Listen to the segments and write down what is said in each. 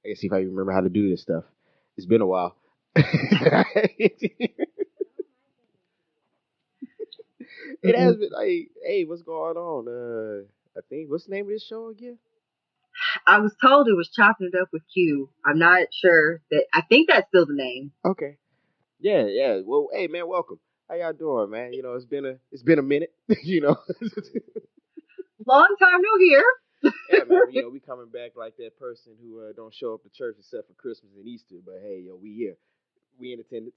I can see if I remember how to do this stuff. It's been a while. It has been like, hey, what's going on? I think what's the name of this show again? I was told it was chopping it up with Q. I'm not sure that. I think that's still the name. Okay. Yeah, yeah. Well, hey man, welcome. How y'all doing, man? You know, it's been a minute. you know. Long time no hear. Yeah, man. You know, we coming back like that person who don't show up to church except for Christmas and Easter. But hey, yo, we here. We in attendance.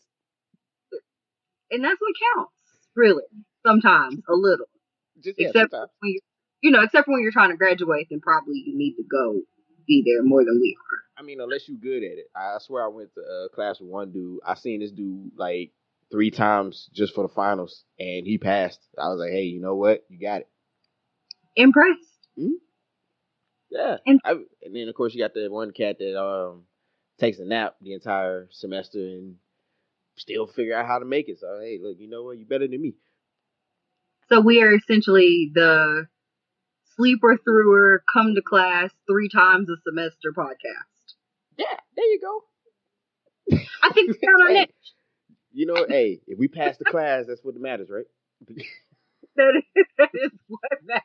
And that's what counts, really. Sometimes a little, Just yeah, except sometimes. when except for when you're trying to graduate, then probably you need to go be there more than we are. I mean, unless you good at it. I swear I went to class with one dude. I seen this dude like 3 times just for the finals, and he passed. I was like, hey, you know what? You got it. Impressed. Hmm. Yeah. And And then of course you got the one cat that takes a nap the entire semester and still figure out how to make it. So hey, look, you know what? You better than me. so we are essentially the sleeper througher, come to class 3 times a semester podcast. Yeah, there you go. I think we found our Hey, niche. you know, hey, if we pass the class, that's what matters, right? That is what matters.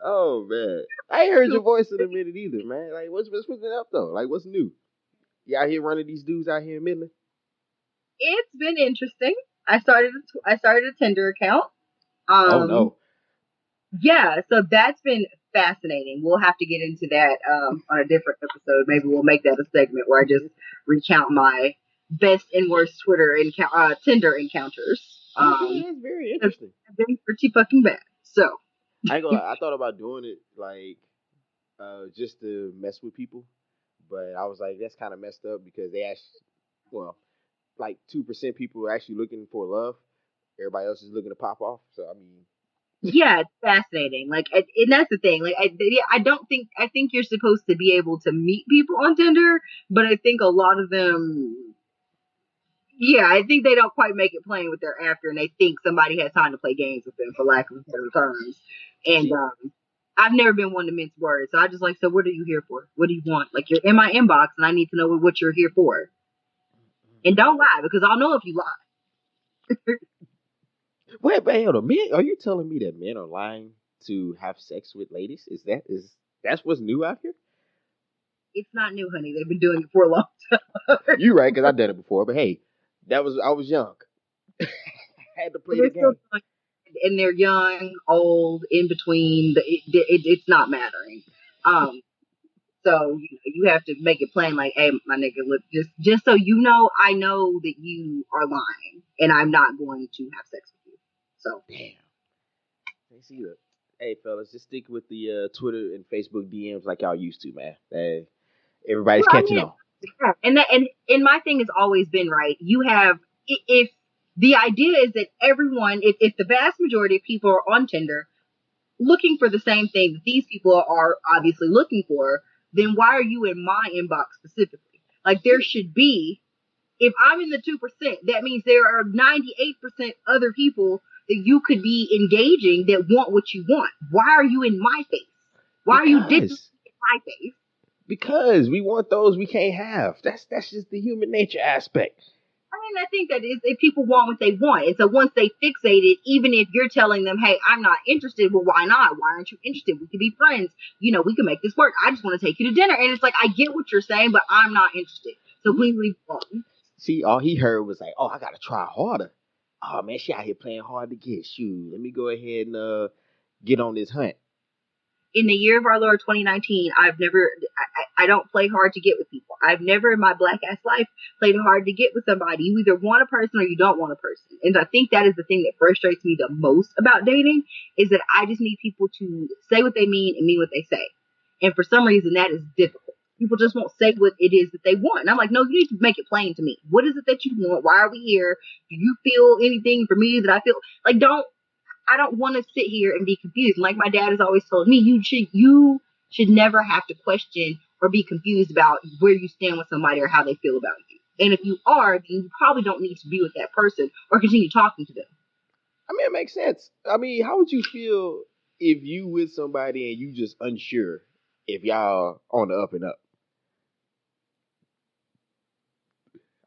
Oh man, I ain't heard your voice in a minute either, man. Like, what's been up though? Like, what's new? You out here running these dudes out here in Midland? It's been interesting. I started a Tinder account. Oh no. Yeah, so that's been fascinating. We'll have to get into that on a different episode. Maybe we'll make that a segment where I just recount my best and worst Tinder encounters. Okay, that's very It's interesting. been pretty fucking bad. So I ain't gonna lie, I thought about doing it like just to mess with people, but I was like, that's kind of messed up because they actually, well, like 2% people are actually looking for love. Everybody else is looking to pop off. So I mean, yeah, it's fascinating. Like, and that's the thing. Like, I don't think I think you're supposed to be able to meet people on Tinder, but I think a lot of them. Yeah, I think they don't quite make it plain what they're after, and they think somebody has time to play games with them, for lack of better terms. And see, I've never been one to mince words, so I just like, so what are you here for? What do you want? Like, you're in my inbox, and I need to know what you're here for. And don't lie, because I'll know if you lie. wait, but hold on, men? Are you telling me that men are lying to have sex with ladies? That's what's new out here? It's not new, honey. They've been doing it for a long time. You right, because I did it before. But hey, I was young. I had to play the They're still game. doing it, and they're young, old, in between. It's not mattering. Um, So you have to make it plain, like, hey, my nigga, look, just so you know, I know that you are lying, and I'm not going to have sex with you. So Damn. They see that. Hey, fellas, just stick with the Twitter and Facebook DMs like y'all used to, man. Hey, everybody's well, I catching mean, on. yeah, and my thing has always been right. You have if the idea is that everyone, if the vast majority of people are on Tinder looking for the same thing that these people are obviously looking for, then why are you in my inbox specifically? Like there should be if I'm in the 2%, that means there are 98% other people that you could be engaging that want what you want. Why are you in my face? Why are you dipping Because in my face? because we want those we can't have. That's just the human nature aspect. I mean, I think that is if people want what they want. And so once they fixate it, even if you're telling them, hey, I'm not interested, well, why not? Why aren't you interested? We could be friends. We can make this work. I just want to take you to dinner. And it's like, I get what you're saying, but I'm not interested. So please leave alone. See, all he heard was like, "Oh, I gotta try harder." Oh man, she out here playing hard to get. Shoot, let me go ahead and get on this hunt. In the year of our Lord 2019, I don't play hard to get with people. I've never in my black ass life played hard to get with somebody. You either want a person or you don't want a person. And I think that is the thing that frustrates me the most about dating is that I just need people to say what they mean and mean what they say. And for some reason that is difficult. People just won't say what it is that they want. And I'm like, no, you need to make it plain to me. What is it that you want? Why are we here? Do you feel anything for me that I feel like I don't want to sit here and be confused. Like my dad has always told me, you should never have to question or be confused about where you stand with somebody or how they feel about you. And if you are, then you probably don't need to be with that person or continue talking to them. I mean, it makes sense. I mean, how would you feel if you with somebody and you just unsure? if y'all on the up and up.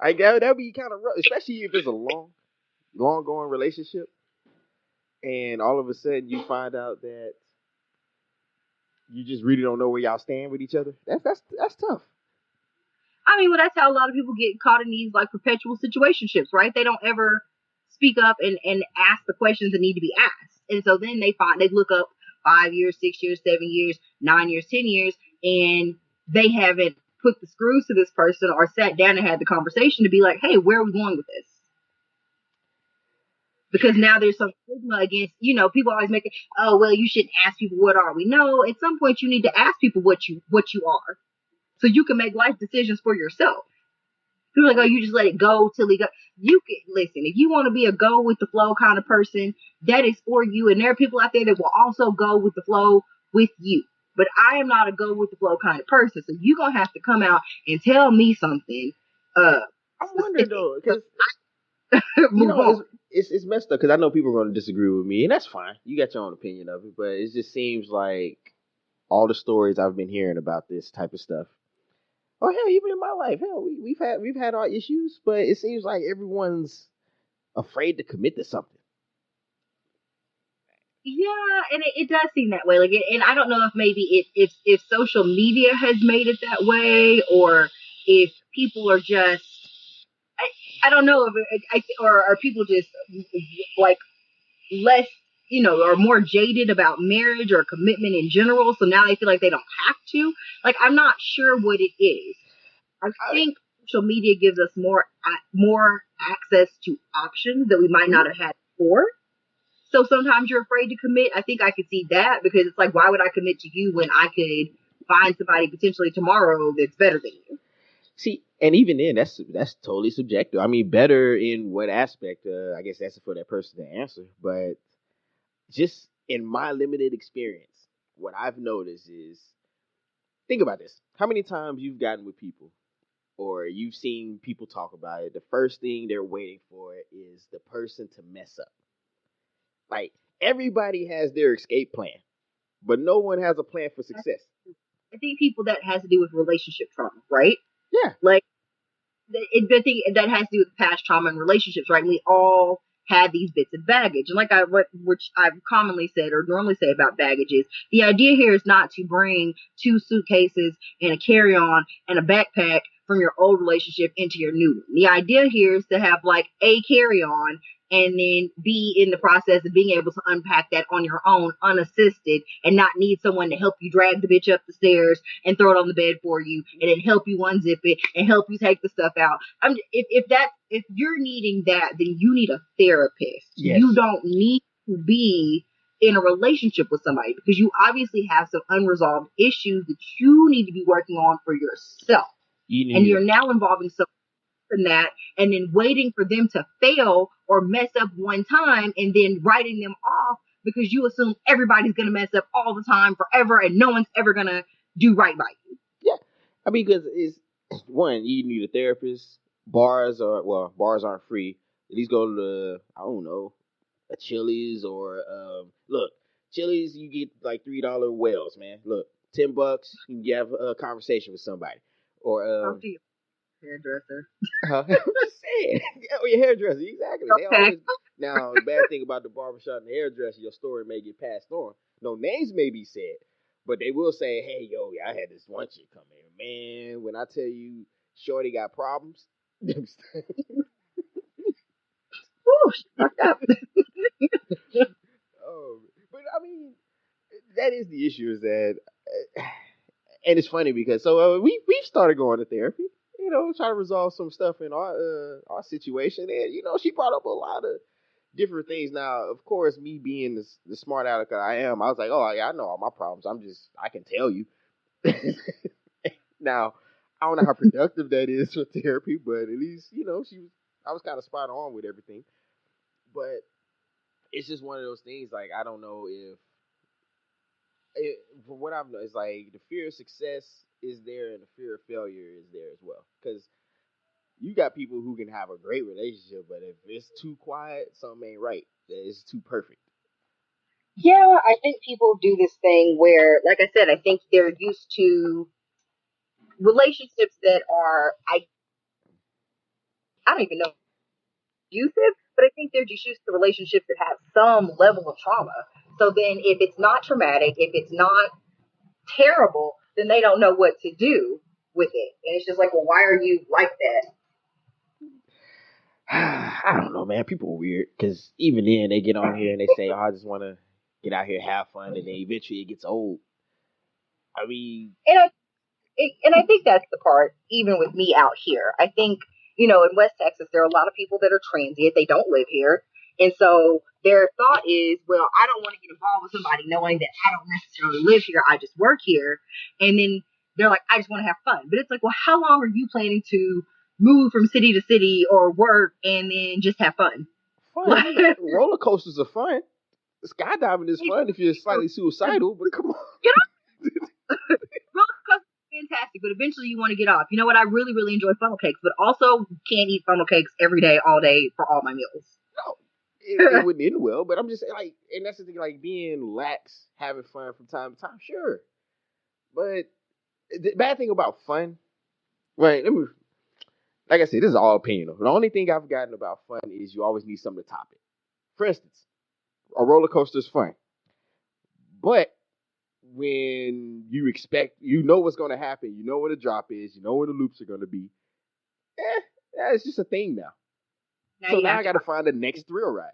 Like that'd be kind of rough, especially if it's a long going relationship, and all of a sudden you find out that you just really don't know where y'all stand with each other. That's tough. I mean, well, that's how a lot of people get caught in these like perpetual situationships, right? They don't ever speak up and ask the questions that need to be asked. And so then they look up 5 years, 6 years, 7 years, 9 years, 10 years, and they haven't put the screws to this person or sat down and had the conversation to be like, hey, where are we going with this? Because now there's some stigma against, people always make it, oh, well, you shouldn't ask people what are we. No, at some point you need to ask people what you are, so you can make life decisions for yourself. People are like, oh, you just let it go till it go. You can listen. If you want to be a go with the flow kind of person, that is for you. And there are people out there that will also go with the flow with you. But I am not a go with the flow kind of person. So you're gonna have to come out and tell me something I wonder specific. though, because Move on. it's messed up because I know people are going to disagree with me, and that's fine. You got your own opinion of it, but it just seems like all the stories I've been hearing about this type of stuff. Oh hell, even in my life, hell, we've had our issues, but it seems like everyone's afraid to commit to something. Yeah, and it does seem that way. Like, and I don't know if maybe if social media has made it that way, or if people are just I, I don't know if or are people just like less, or more jaded about marriage or commitment in general. So now they feel like they don't have to. Like, I'm not sure what it is. I I, think social media gives us more access to options that we might mhm. not have had before. So sometimes you're afraid to commit. I think I could see that, because it's like, why would I commit to you when I could find somebody potentially tomorrow that's better than you? See, and even then, that's totally subjective. I mean, better in what aspect? I guess that's for that person to answer. But just in my limited experience, what I've noticed is, think about this: how many times you've gotten with people or you've seen people talk about it, the first thing they're waiting for is the person to mess up. Like, everybody has their escape plan, but no one has a plan for success. I think people, that has to do with relationship trauma, right? Yeah. Like, I think that has to do with past trauma and relationships, right? And we all had these bits of baggage. And which I've commonly said or normally say about baggage is, the idea here is not to bring 2 suitcases and a carry-on and a backpack from your old relationship into your new one. The idea here is to have like a carry-on and then be in the process of being able to unpack that on your own, unassisted, and not need someone to help you drag the bitch up the stairs and throw it on the bed for you, and then help you unzip it and help you take the stuff out. If you're needing that, then you need a therapist. Yes. You don't need to be in a relationship with somebody, because you obviously have some unresolved issues that you need to be working on for yourself. You And need you're now involving someone in that, and then waiting for them to fail or mess up one time and then writing them off because you assume everybody's going to mess up all the time forever and no one's ever going to do right by you. Yeah, I mean, because it's one, you need a therapist. Bars aren't free. At least go to I don't know, a Chili's or look, Chili's, you get like $3 whales, man. Look, $10, you can have a conversation with somebody, or Talk to your hairdresser. I'm just saying, yeah, or your hairdresser, exactly. They Okay. always now the bad thing about the barbershop and the hairdresser, your story may get passed on. No names may be said, but they will say, "Hey, yo, yeah, I had this one chick come in, man. When I tell you, Shorty got problems." Woo, fucked up. Oh, but I mean, that is the issue. Is that, and it's funny because we've started going to therapy. Try to resolve some stuff in our situation, and she brought up a lot of different things. Now, of course, me being the smart aleck I am, I was like, oh yeah, I know all my problems. I can tell you. Now, I don't know how productive that is for therapy, but at least I was kind of spot on with everything. But it's just one of those things. Like, I don't know if from what I've known, it's like the fear of success is there and the fear of failure is there as well. Because you got people who can have a great relationship, but if it's too quiet, something ain't right. It's too perfect. Yeah, I think people do this thing where, like I said, I think they're used to relationships that are, I don't even know, abusive, but I think they're just used to relationships that have some level of trauma. So then if it's not traumatic, if it's not terrible, then they don't know what to do with it. And it's just like, well, why are you like that? I don't know, man. People are weird because even then they get on here and they say, "Oh, I just want to get out here, have fun," and then eventually it gets old. I mean, And I think that's the part, even with me out here. I think, in West Texas, there are a lot of people that are transient. They don't live here. And so their thought is, well, I don't want to get involved with somebody knowing that I don't necessarily live here. I just work here. And then they're like, I just want to have fun. But it's like, well, how long are you planning to move from city to city or work and then just have fun? fun. I Like, mean, roller coasters are fun. Skydiving is fun if you're slightly suicidal, but come on. get roller coaster is fantastic, but eventually you want to get off. You know what? I really, really enjoy funnel cakes, but also can't eat funnel cakes every day, all day for all my meals. No, it wouldn't end well. But I'm just saying, like, and that's the thing, like being lax, having fun from time to time, sure. But the bad thing about fun, right? Let me, like I said, this is all opinion. The only thing I've forgotten about fun is you always need something to top it. For instance, a roller coaster is fun, but when you expect, you know what's going to happen, you know where the drop is, you know where the loops are going to be. Yeah, it's just a thing now. Now So you now have I to got to find the next thrill ride.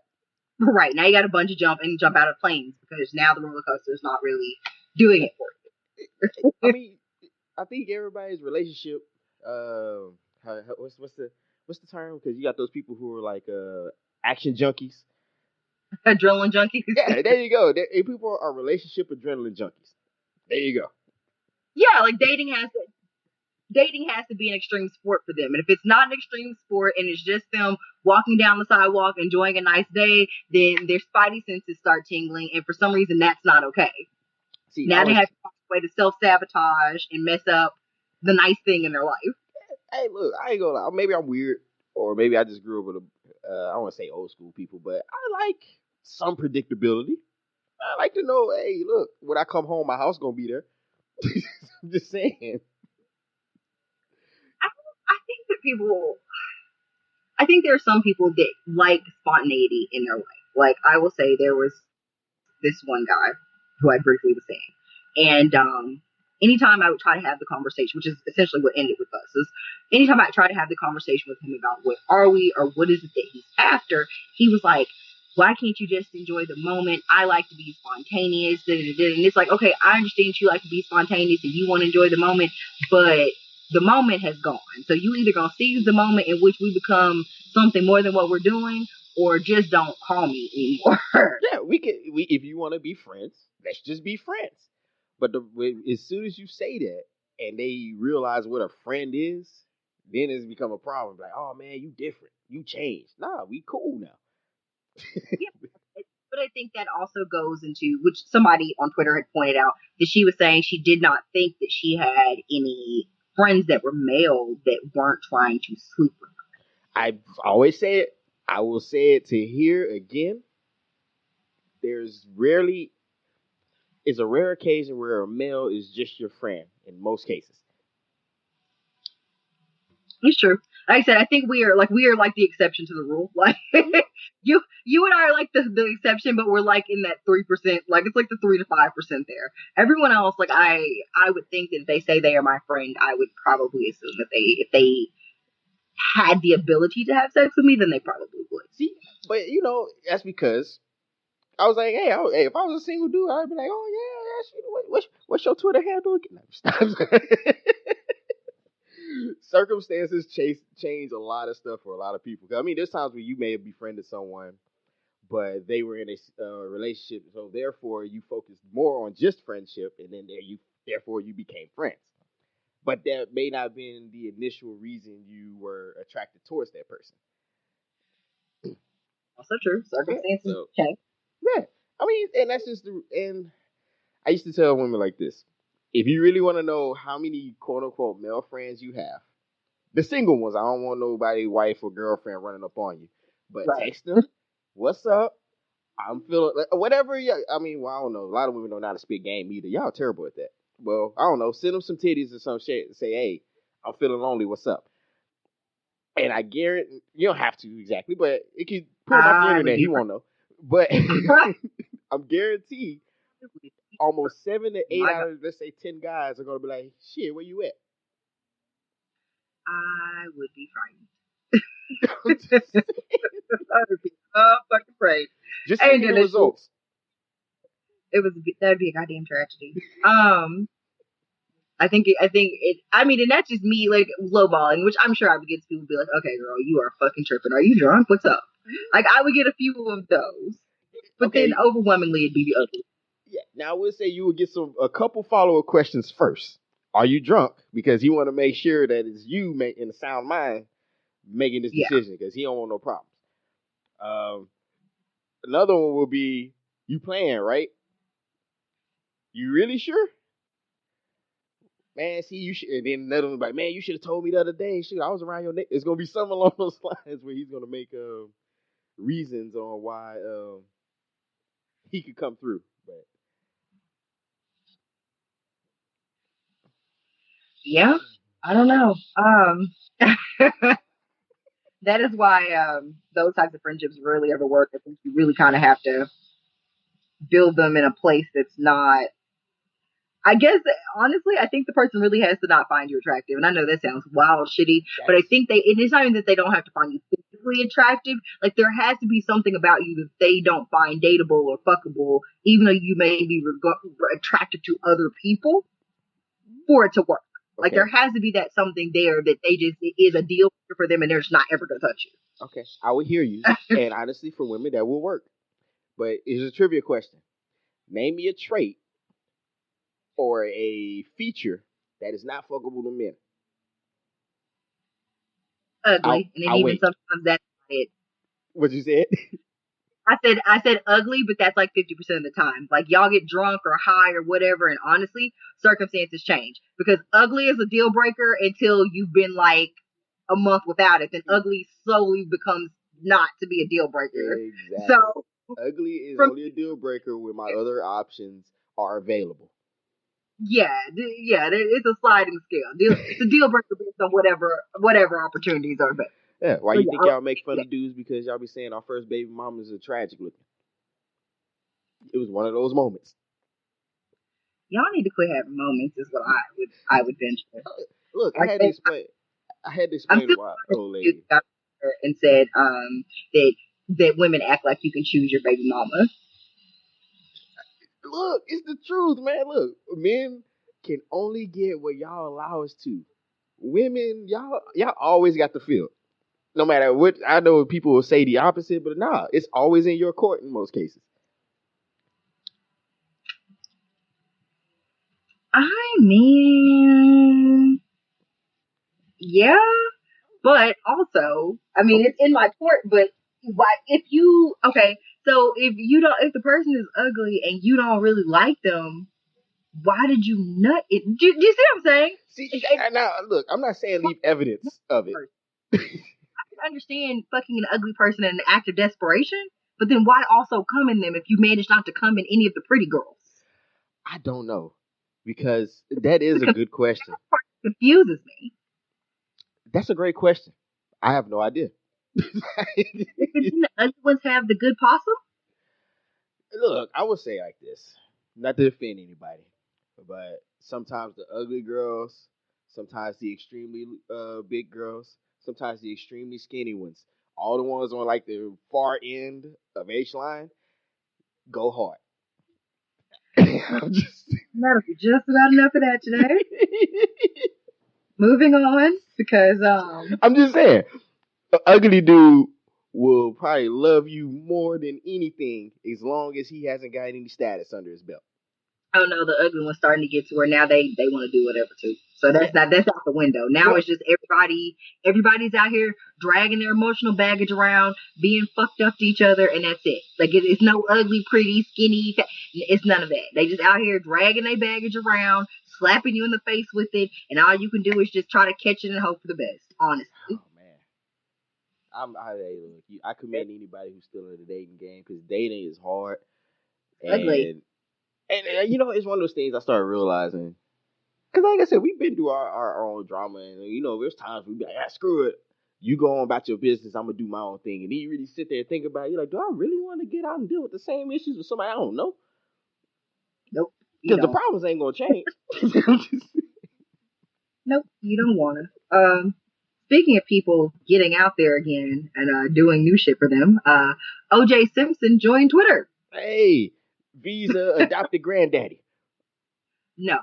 right now you got to bungee jump and jump out of planes because now the roller coaster is not really doing it for I you. mean, I think everybody's relationship. What's the term? Because you got those people who are like action junkies. Adrenaline junkies. Yeah, there you go. People are relationship adrenaline junkies. There you go. Yeah, like dating has to be an extreme sport for them. And if it's not an extreme sport and it's just them walking down the sidewalk enjoying a nice day, then their spidey senses start tingling, and for some reason that's not okay. See, I Now they was. have to find a way to self sabotage and mess up the nice thing in their life. Hey, look, I ain't gonna lie. Maybe I'm weird, or maybe I just grew up with a. I don't want to say old school people, but I like some predictability. I like to know, hey, look, when I come home, my house gonna be there. I'm just saying. I think that people I think there are some people that like spontaneity in their life. Like I will say there was this one guy who I briefly was saying. And anytime I would try to have the conversation, which is essentially what ended with us, is anytime I try to have the conversation with him about what are we or what is it that he's after, he was like, why can't you just enjoy the moment? I like to be spontaneous. Da, da, da. And it's like, okay, I understand you like to be spontaneous and you want to enjoy the moment, but the moment has gone. So you either gonna seize the moment in which we become something more than what we're doing, or just don't call me anymore. Yeah, we can. We if you want to be friends, let's just be friends. But as soon as you say that, and they realize what a friend is, then it's become a problem. Like, oh man, you different, you changed. Nah, we cool now. Yeah, but I think that also goes into which somebody on Twitter had pointed out that she was saying she did not think that she had any friends that were male that weren't trying to sleep with I always say it. I will say it to hear again. There's rarely is a rare occasion where a male is just your friend. In most cases, her. It's true. Like I said, I think we are like the exception to the rule. Like you and I are like the exception, but we're like in that 3%. Like it's like the 3 to 5% there. Everyone else, like I would think that if they say they are my friend, I would probably assume that if they had the ability to have sex with me, then they probably would. see, but that's because I was like, hey, hey, if I was a single dude, I'd be like, oh yeah, yeah, what's your Twitter handle? No, stop. Circumstances change a lot of stuff for a lot of people. I mean, there's times where you may have befriended someone, but they were in a relationship, so therefore you focused more on just friendship, and then therefore you became friends. But that may not have been the initial reason you were attracted towards that person. Also true. Yeah. Circumstances So change. yeah, I mean, and that's just and I used to tell women like this: if you really want to know how many quote unquote male friends you have, the single ones, I don't want nobody, wife or girlfriend, running up on you, but Right. text them, "What's up? I'm feeling whatever. Yeah, I mean, well, I don't know. A lot of women don't know how to spit game either. Y'all terrible at that. Well, I don't know. Send them some titties or some shit. And say, hey, I'm feeling lonely. What's up? And I guarantee you don't have to exactly, but it could pull him off the I would internet. be He won't know. But frightened. I'm guaranteed almost 7 to 8 My God, out of let's say 10 guys are gonna be like, shit, where you at? I would be frightened. I'm just, I would be so fucking afraid. just send And me then the it's just, results. that'd be a goddamn tragedy. I think it. I mean, and that's just me like lowballing, which I'm sure I would get people be like, "Okay, girl, you are fucking tripping. Are you drunk? What's up?" Like I would get a few of those, but then Okay, overwhelmingly it'd be the other. yeah. Now we'll say you would get a couple follow up questions first. Are you drunk? Because he want to make sure that it's you in a sound mind making this Yeah. decision because he don't want no problems. Um, Another one will be you playing right. You really sure? Man, see, you should. And then another one like, man, you should have told me the other day. Shoot, I was around your neck. It's gonna be something along those lines where he's gonna make reasons on why he could come through. But Yeah, I don't know. That is why those types of friendships rarely ever work. I think you really kind of have to build them in a place that's not. I guess honestly, I think the person really has to not find you attractive. And I know that sounds wild, shitty, but I that's think it is not even that they don't have to find you physically attractive. Like there has to be something about you that they don't find dateable or fuckable, even though you may be attracted to other people for it to work. Like there okay. has to be that something there that they just it is a deal for them, and they're just not ever gonna touch Okay, I would hear you. you. And honestly, for women, that will work. But it's a trivia question. Name me a trait or a feature that is not fuckable to men. Ugly, and then I'll even wait. sometimes that's not it. What you said? I said ugly, but that's like 50% of the time. Like y'all get drunk or high or whatever, and honestly, circumstances change because ugly is a deal breaker until you've been like a month without it. Then ugly slowly becomes not to be a deal breaker. Exactly. So Ugly is from only a deal breaker when my other options are available. yeah, it's a sliding scale. It's a deal breaker based on whatever opportunities are available. Yeah. Why So you yeah, think y'all make fun yeah. of dudes because y'all be saying our first baby mama is a tragic looking? It was one of those moments. Y'all need to quit having moments. Is what I would venture. Look, I Like had to explain. I had to I'm explain to still my glad old that you lady. got there and said that women act like you can choose your baby mama. Look, it's the truth, man. Look, men can only get what y'all allow us to. Women, y'all always got the feel. No matter what, I know people will say the opposite, but nah, it's always in your court in most cases. I mean, yeah, but also, I mean, it's in my court. But why, if you okay, so if the person is ugly and you don't really like them, why did you nut it? Do you see what I'm saying? See, It's now look, I'm not saying leave evidence of it. I understand fucking an ugly person in an act of desperation, but then why also come in them if you manage not to come in any of the pretty girls? I don't know because that is a Because good question. that part confuses me. That's a great question. I have no idea. Because then the ugly ones have the good possum. Look, I would say like this, not to offend anybody, but sometimes the ugly girls, sometimes the extremely big girls, sometimes the extremely skinny ones, all the ones on like the far end of H line, go hard. I'm just, That'll be just about enough of that today. Moving on, because I'm just saying, an ugly dude will probably love you more than anything as long as he hasn't got any status under his belt. oh no, the ugly one's starting to get to where now they want to do whatever too. So Yeah. that's out the window. Now Well, it's just everybody's out here dragging their emotional baggage around, being fucked up to each other, and that's it. Like it's no ugly, pretty, skinny. It's none of that. They just out here dragging their baggage around, slapping you in the face with it, and all you can do is just try to catch it and hope for the best. Honestly, oh man. Look, I commend anybody who's still in the dating game because dating is hard, Ugly. and you know it's one of those things I started realizing because like I said, we've been through our own drama, and you know there's times we be like, screw it. You go on about your business. I'm gonna do my own thing, and then you really sit there and think about it. You're like, do I really want to get out and deal with the same issues with somebody I don't know? Nope, you Because the don't. problems ain't gonna change. Nope, you don't want to. Speaking of people getting out there again and doing new shit for them, O.J. Simpson joined Twitter. Hey, Visa adopted granddaddy. No.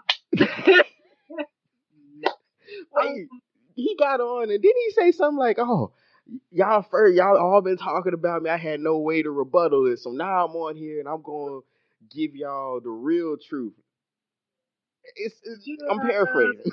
Um, Wait, he got on and didn't he say something like, "Oh, y'all all been talking about me. I had no way to rebuttal it, so now I'm on here and I'm gonna give y'all the real truth." I'm yeah, paraphrasing.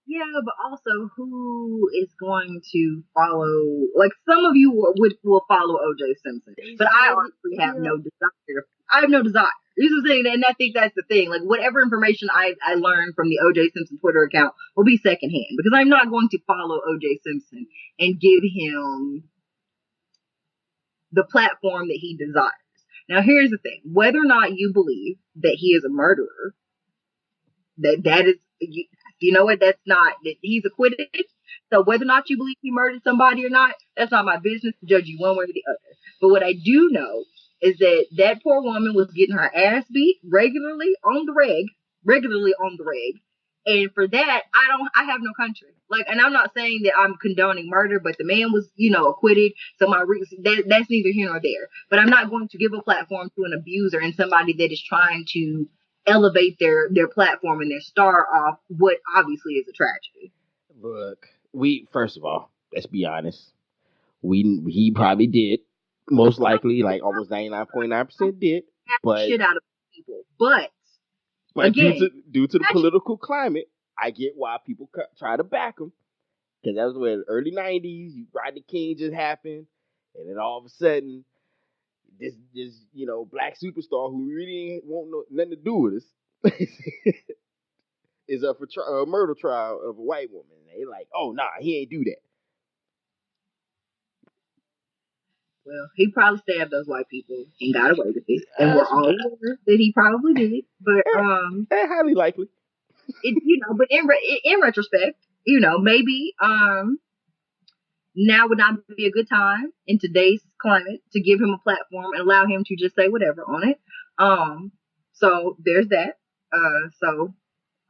yeah, but also who is going to follow? Like some of you will follow O.J. Simpson, They but I said honestly have yeah. no desire. I have no desire. This is the thing, and I think that's the thing. Like whatever information I learned from the O.J. Simpson Twitter account will be secondhand because I'm not going to follow O.J. Simpson and give him the platform that he desires. Now, here's the thing: whether or not you believe that he is a murderer, that is you know what, that's not that he's acquitted. So whether or not you believe he murdered somebody or not, that's not my business to judge you one way or the other. But what I do know is that that poor woman was getting her ass beat regularly on the reg, and for that I have no country. Like, and I'm not saying that I'm condoning murder, but the man was acquitted, so that's neither here nor there. But I'm not going to give a platform to an abuser and somebody that is trying to elevate their platform and their star off what obviously is a tragedy. Look, we first of all, let's be honest. He probably did, most likely, like almost 99.9% did, but Shit out of people. But due again, to the political climate, I get why people try to back him because that was when early '90s, Rodney King just happened, and then all of a sudden, this black superstar who really ain't want nothing to do with us is up for a murder trial of a white woman. And they like, oh nah, he ain't do that. well, he probably stabbed those white people and got away with it, and we're That's all aware that he probably did. But highly likely. but in retrospect, maybe now would not be a good time in today's climate to give him a platform and allow him to just say whatever on it. So there's that. So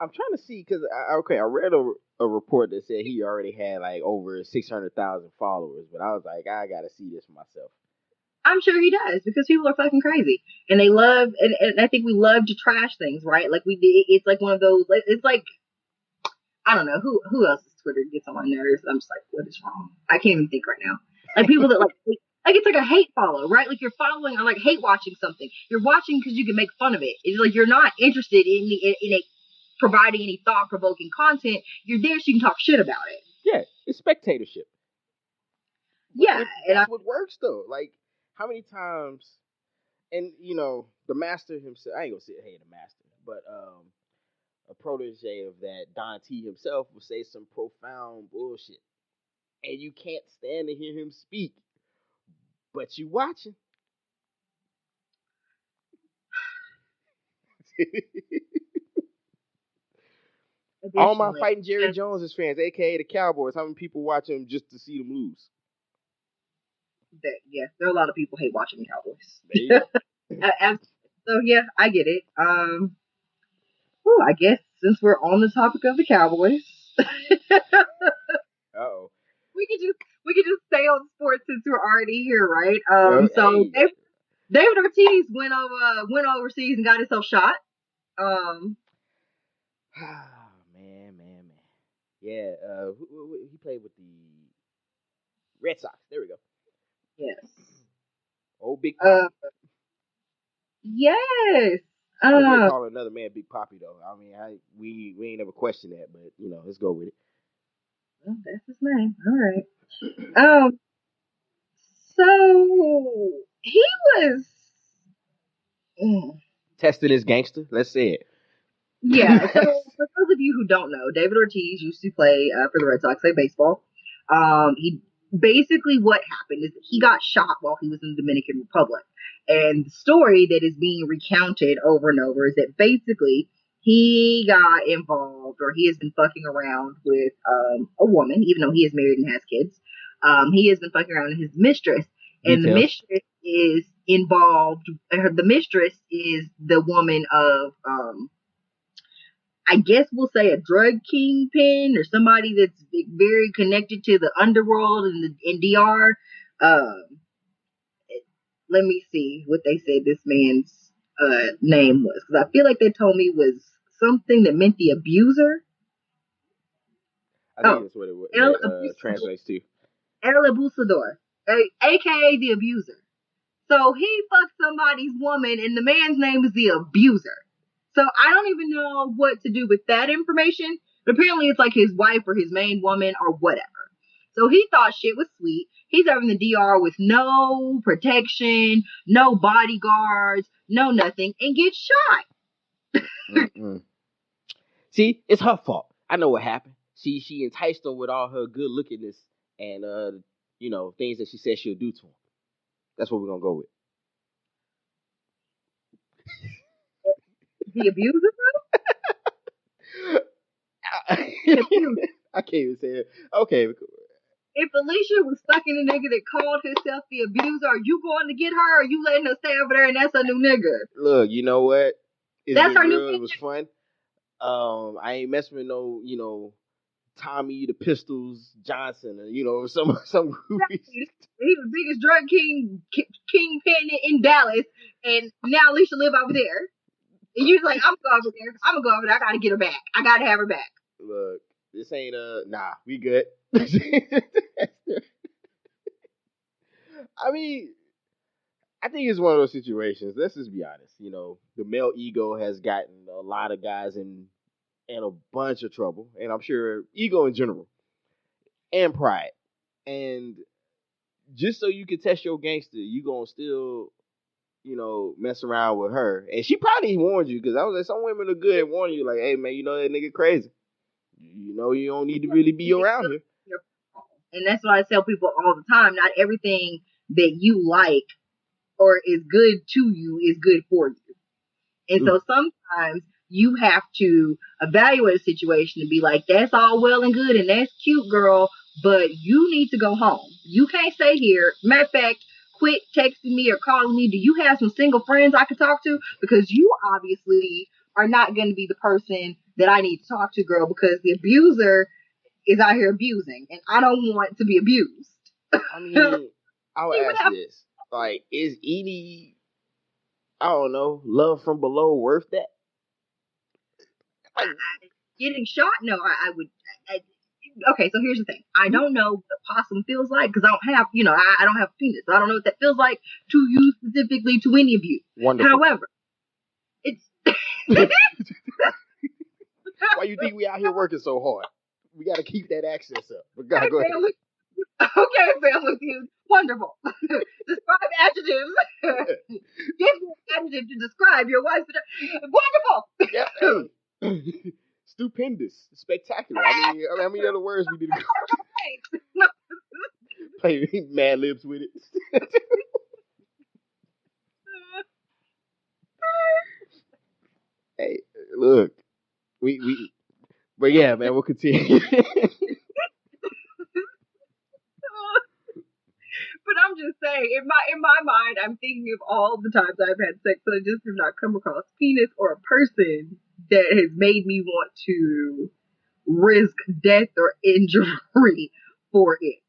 I'm trying to see because I read a report that said he already had like over 600,000 followers, but I was like, I gotta see this for myself. I'm sure he does because people are fucking crazy and they love, and I think we love to trash things, right? Like we did. It's like one of those. It's like I don't know who else's Twitter gets on my nerves. I'm just like, what is wrong? I can't even think right now. Like people that like it's like a hate follow, right? Like you're following or like hate watching something. You're watching because you can make fun of it. It's like you're not interested in a providing any thought provoking content. You're there so you can talk shit about it. Yeah, it's spectatorship. But Yeah, that's what works though. Like how many times, and the master himself. I ain't gonna say hey the master, but a protege of that Don T himself will say some profound bullshit, and you can't stand to hear him speak, but you watching. All my additionally, fighting Jerry Jones's fans, aka the Cowboys, how many people watch him just to see them lose? yeah, there are a lot of people hate watching the Cowboys. There you go. So yeah, I get it. I guess since we're on the topic of the Cowboys, Uh-oh. we could just stay on sports since we're already here, right? So Hey. David Ortiz went overseas and got himself shot. Man. Yeah, he played with the Red Sox. There we go. Yes. Old Big Uh, Poppy. yes. Kind of weird calling another man Big Poppy though. I mean, we ain't never questioned that, but let's go with it. Well, that's his name. All right. Um. So he was. Mm, Tested as gangster. Let's say yeah. So it. for those of you who don't know, David Ortiz used to play for the Red Sox, play baseball. He basically what happened is that he got shot while he was in the Dominican Republic. And the story that is being recounted over and over is that basically he got involved, or he has been fucking around with a woman, even though he is married and has kids. He has been fucking around with his mistress, and the Details. mistress is involved. The mistress is the woman of I guess we'll say a drug kingpin or somebody that's very connected to the underworld in DR. Um, Let me see what they said this man's name was, because I feel like they told me it was something that meant the abuser. I think Oh, that's what El that Abusador, translates to. El Abusador, aka the abuser. So he fucked somebody's woman, and the man's name is the abuser. So I don't even know what to do with that information. But apparently it's like his wife or his main woman or whatever. So he thought shit was sweet. He's over in the DR with no protection, no bodyguards, no nothing, and gets shot. Mm-mm. See, it's her fault. I know what happened. She enticed him with all her good lookingness and things that she said she'll do to him. That's what we're gonna go with. The abuser? The abuser. I can't even say it. Okay. If Alicia was fucking a nigga that called himself the abuser, are you going to get her, or are you letting her stay over there and that's a new nigga? Look, you know what? It's That's been her new real. It was nigga. fun. I ain't messing with no, Tommy the Pistols Johnson, or some groupies. He's the biggest drug kingpin in Dallas, and now Alicia live over there. And you're like, I'm gonna go over there. I'm gonna go over there. I gotta get her back. I gotta have her back. Look, this ain't nah, we good. I mean, I think it's one of those situations. Let's just be honest. The male ego has gotten a lot of guys in a bunch of trouble, and I'm sure ego in general and pride. And just so you can test your gangster, you gonna still mess around with her. And she probably warned you, because I was like, some women are good at warning you, like, hey man, that nigga crazy. You don't need to really be around here. And that's what I tell people all the time. Not everything that you like or is good to you is good for you. And so sometimes you have to evaluate a situation and be like, that's all well and good and that's cute, girl, but you need to go home. You can't stay here. Matter of fact, quit texting me or calling me. Do you have some single friends I could talk to? Because you obviously are not going to be the person that I need to talk to, girl, because the abuser is out here abusing and I don't want to be abused. I mean, I would ask this. Like, is Edie, I don't know, love from below worth that? Getting shot? No, I would. Okay, so here's the thing. I don't know what a possum feels like because I don't have, I don't have a penis. So I don't know what that feels like to you specifically, to any of you. Wonderful. However, it's. Why you think we out here working so hard? We got to keep that access up. But go ahead. Okay, family feud. Wonderful. Describe adjectives. Give me an adjective to describe your wife's. Wonderful. Yep. Hey. Stupendous. Spectacular. I mean, how many other words we need to go? Play Mad Libs with it. Hey, look. But yeah, man, we'll continue. But I'm just saying, in my mind, I'm thinking of all the times I've had sex, but I just have not come across penis or a person that has made me want to risk death or injury for it.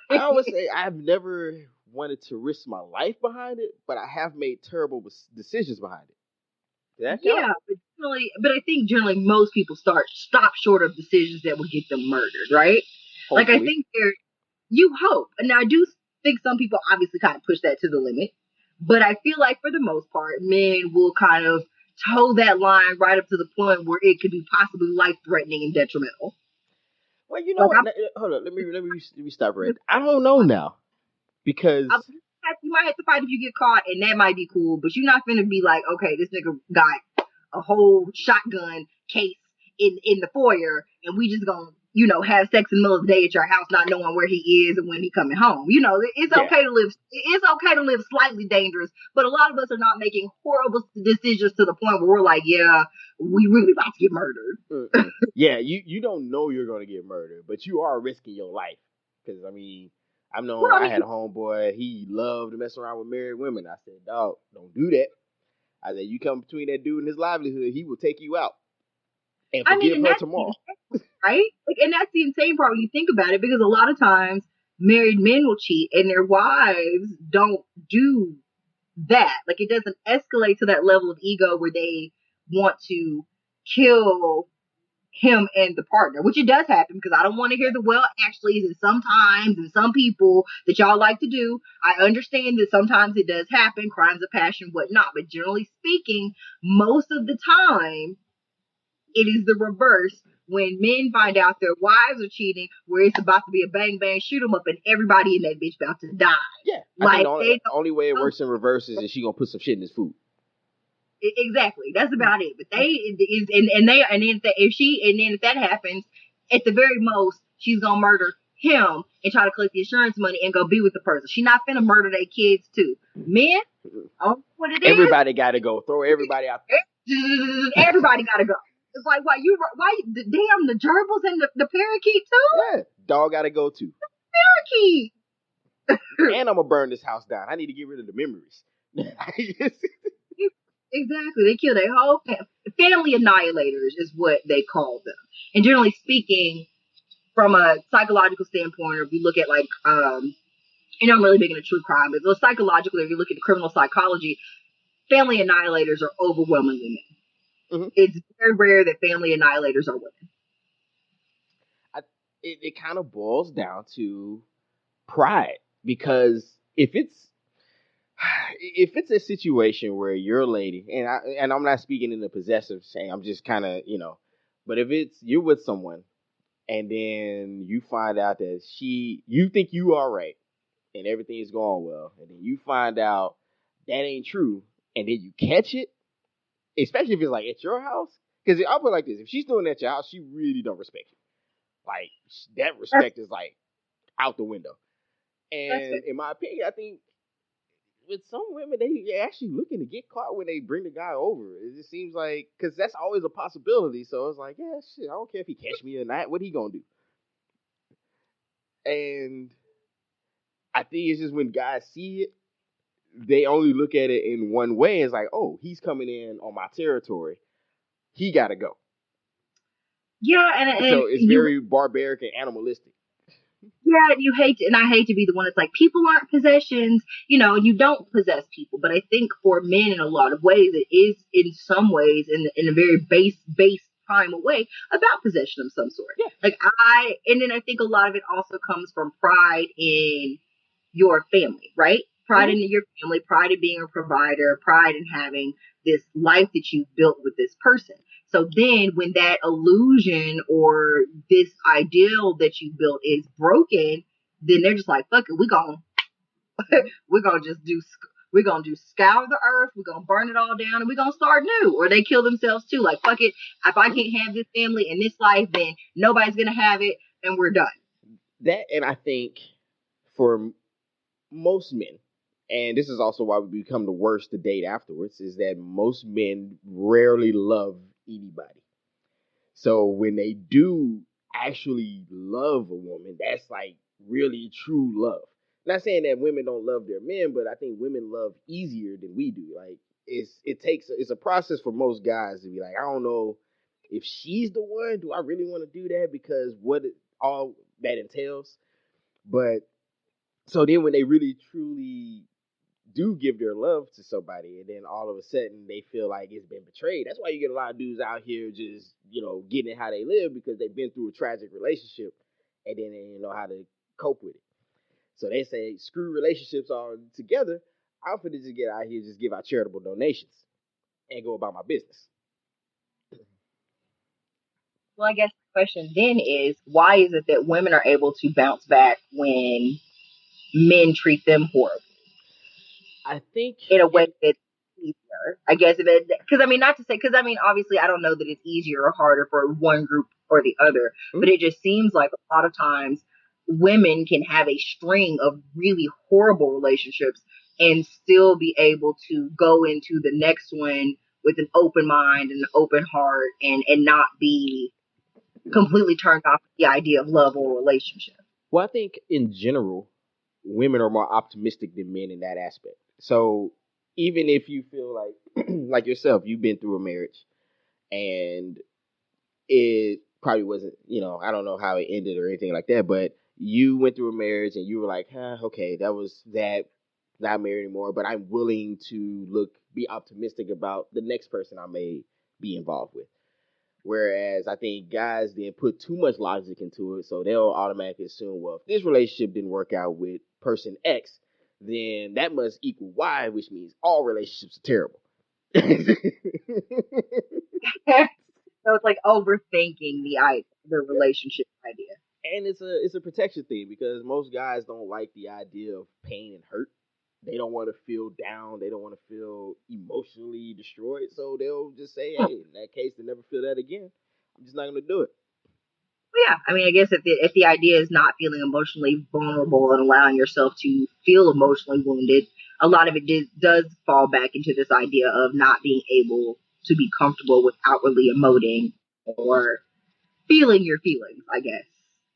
I always say I've never wanted to risk my life behind it, but I have made terrible decisions behind it. Yeah, but I think generally most people stop short of decisions that would get them murdered, right? Hopefully. Like I think you hope, and now I do think some people obviously kind of push that to the limit, but I feel like for the most part, men will kind of toe that line right up to the point where it could be possibly life threatening and detrimental. Well, you know what? Hold on, let me stop right. I don't know now because you might have to fight if you get caught, and that might be cool, but you're not gonna be like, okay, this nigga got a whole shotgun case in the foyer, and we just gonna have sex in the middle of the day at your house, not knowing where he is and when he coming home. It's Yeah. okay to live. It's okay to live slightly dangerous, but a lot of us are not making horrible decisions to the point where we're like, yeah, we really about to get murdered. Yeah, you don't know you're gonna get murdered, but you are risking your life. Because Well, I I had mean, a homeboy. He loved to mess around with married women. I said, dog, don't do that. I said, you come between that dude and his livelihood, he will take you out and forgive and her that's the tomorrow. right? Like, and that's the insane part when you think about it, because a lot of times married men will cheat and their wives don't do that. Like, it doesn't escalate to that level of ego where they want to kill him and the partner, which it does happen, because I don't want to hear the well actuallys and sometimes and some people that y'all like to do. I understand that sometimes it does happen, crimes of passion, whatnot, but generally speaking, most of the time it is the reverse. When men find out their wives are cheating, where it's about to be a bang bang shoot 'em up and everybody in that bitch about to die. Yeah, I think Like, the only way it works in reverse is she gonna put some shit in his food. exactly. That's about it. But they is and they and then if that happens, at the very most, she's gonna murder him and try to collect the insurance money and go be with the person. She's not finna murder their kids too. Men, oh, what it is? Everybody got to go. Throw everybody out. Everybody gotta go. It's like, why damn, the gerbils and the parakeet too? Yeah, dog got to go too. Parakeet. And I'm gonna burn this house down. I need to get rid of the memories. Exactly. They kill their whole family annihilators is what they call them. And generally speaking, from a psychological standpoint, or if you look at like I'm really big into true crime, but psychologically, if you look at criminal psychology, family annihilators are overwhelmingly men. Mm-hmm. It's very rare that family annihilators are women. It kind of boils down to pride, because if it's a situation where your lady, and I'm not speaking in the possessive saying, I'm just kind of but if it's you're with someone and then you find out that you think you are right and everything is going well, and then you find out that ain't true, and then you catch it, especially if it's like at your house, because I'll put it like this: if she's doing that at your house, she really don't respect you. Like, that respect is like out the window. And in my opinion, I think with some women, they're actually looking to get caught when they bring the guy over. It just seems like, because that's always a possibility. So it's like, yeah, shit, I don't care if he catch me or not. What he gonna do? And I think it's just when guys see it, they only look at it in one way. It's like, oh, he's coming in on my territory. He gotta go. Yeah, and So it's very barbaric and animalistic. Yeah, and I hate to be the one that's like, people aren't possessions, you don't possess people. But I think for men, in a lot of ways, it is in some ways, in a very base primal way, about possession of some sort. Yeah. Like, and then I think a lot of it also comes from pride in your family, right? Pride in your family, pride in being a provider, pride in having this life that you've built with this person. So then when that illusion or this ideal that you built is broken, then they're just like, fuck it, we're gonna do scour the earth, we're gonna burn it all down, and we're gonna start new. Or they kill themselves too. Like, fuck it, if I can't have this family and this life, then nobody's gonna have it, and we're done. That, and I think for most men, and this is also why we become the worst to date afterwards, is that most men rarely love anybody. So when they do actually love a woman, that's like really true love. Not saying that women don't love their men, but I think women love easier than we do. Like, it's a process for most guys to be like, I don't know if she's the one. Do I really want to do that? Because all that entails. But so then when they really truly do give their love to somebody, and then all of a sudden they feel like it's been betrayed. That's why you get a lot of dudes out here just getting it how they live, because they've been through a tragic relationship and then they didn't know how to cope with it. So they say, screw relationships all together. I'm finna just get out here, just give out charitable donations and go about my business. Well, I guess the question then is, why is it that women are able to bounce back when men treat them horribly? I think in a way that's easier, I guess. Because not to say, because obviously, I don't know that it's easier or harder for one group or the other. Mm. But it just seems like a lot of times women can have a string of really horrible relationships and still be able to go into the next one with an open mind and an open heart and not be completely turned off the idea of love or relationship. Well, I think in general, women are more optimistic than men in that aspect. So even if you feel like like yourself, you've been through a marriage and it probably wasn't, I don't know how it ended or anything like that, but you went through a marriage and you were like, okay, that was that, not married anymore, but I'm willing to be optimistic about the next person I may be involved with. Whereas I think guys then put too much logic into it, so they'll automatically assume, well, if this relationship didn't work out with person X, then that must equal Y, which means all relationships are terrible. So it's like overthinking the relationship idea. And it's a protection thing because most guys don't like the idea of pain and hurt. They don't want to feel down. They don't want to feel emotionally destroyed. So they'll just say, "Hey, in that case, to never feel that again, I'm just not going to do it." Well, yeah, I mean, I guess if the idea is not feeling emotionally vulnerable and allowing yourself to feel emotionally wounded, a lot of it does fall back into this idea of not being able to be comfortable with outwardly emoting or feeling your feelings, I guess.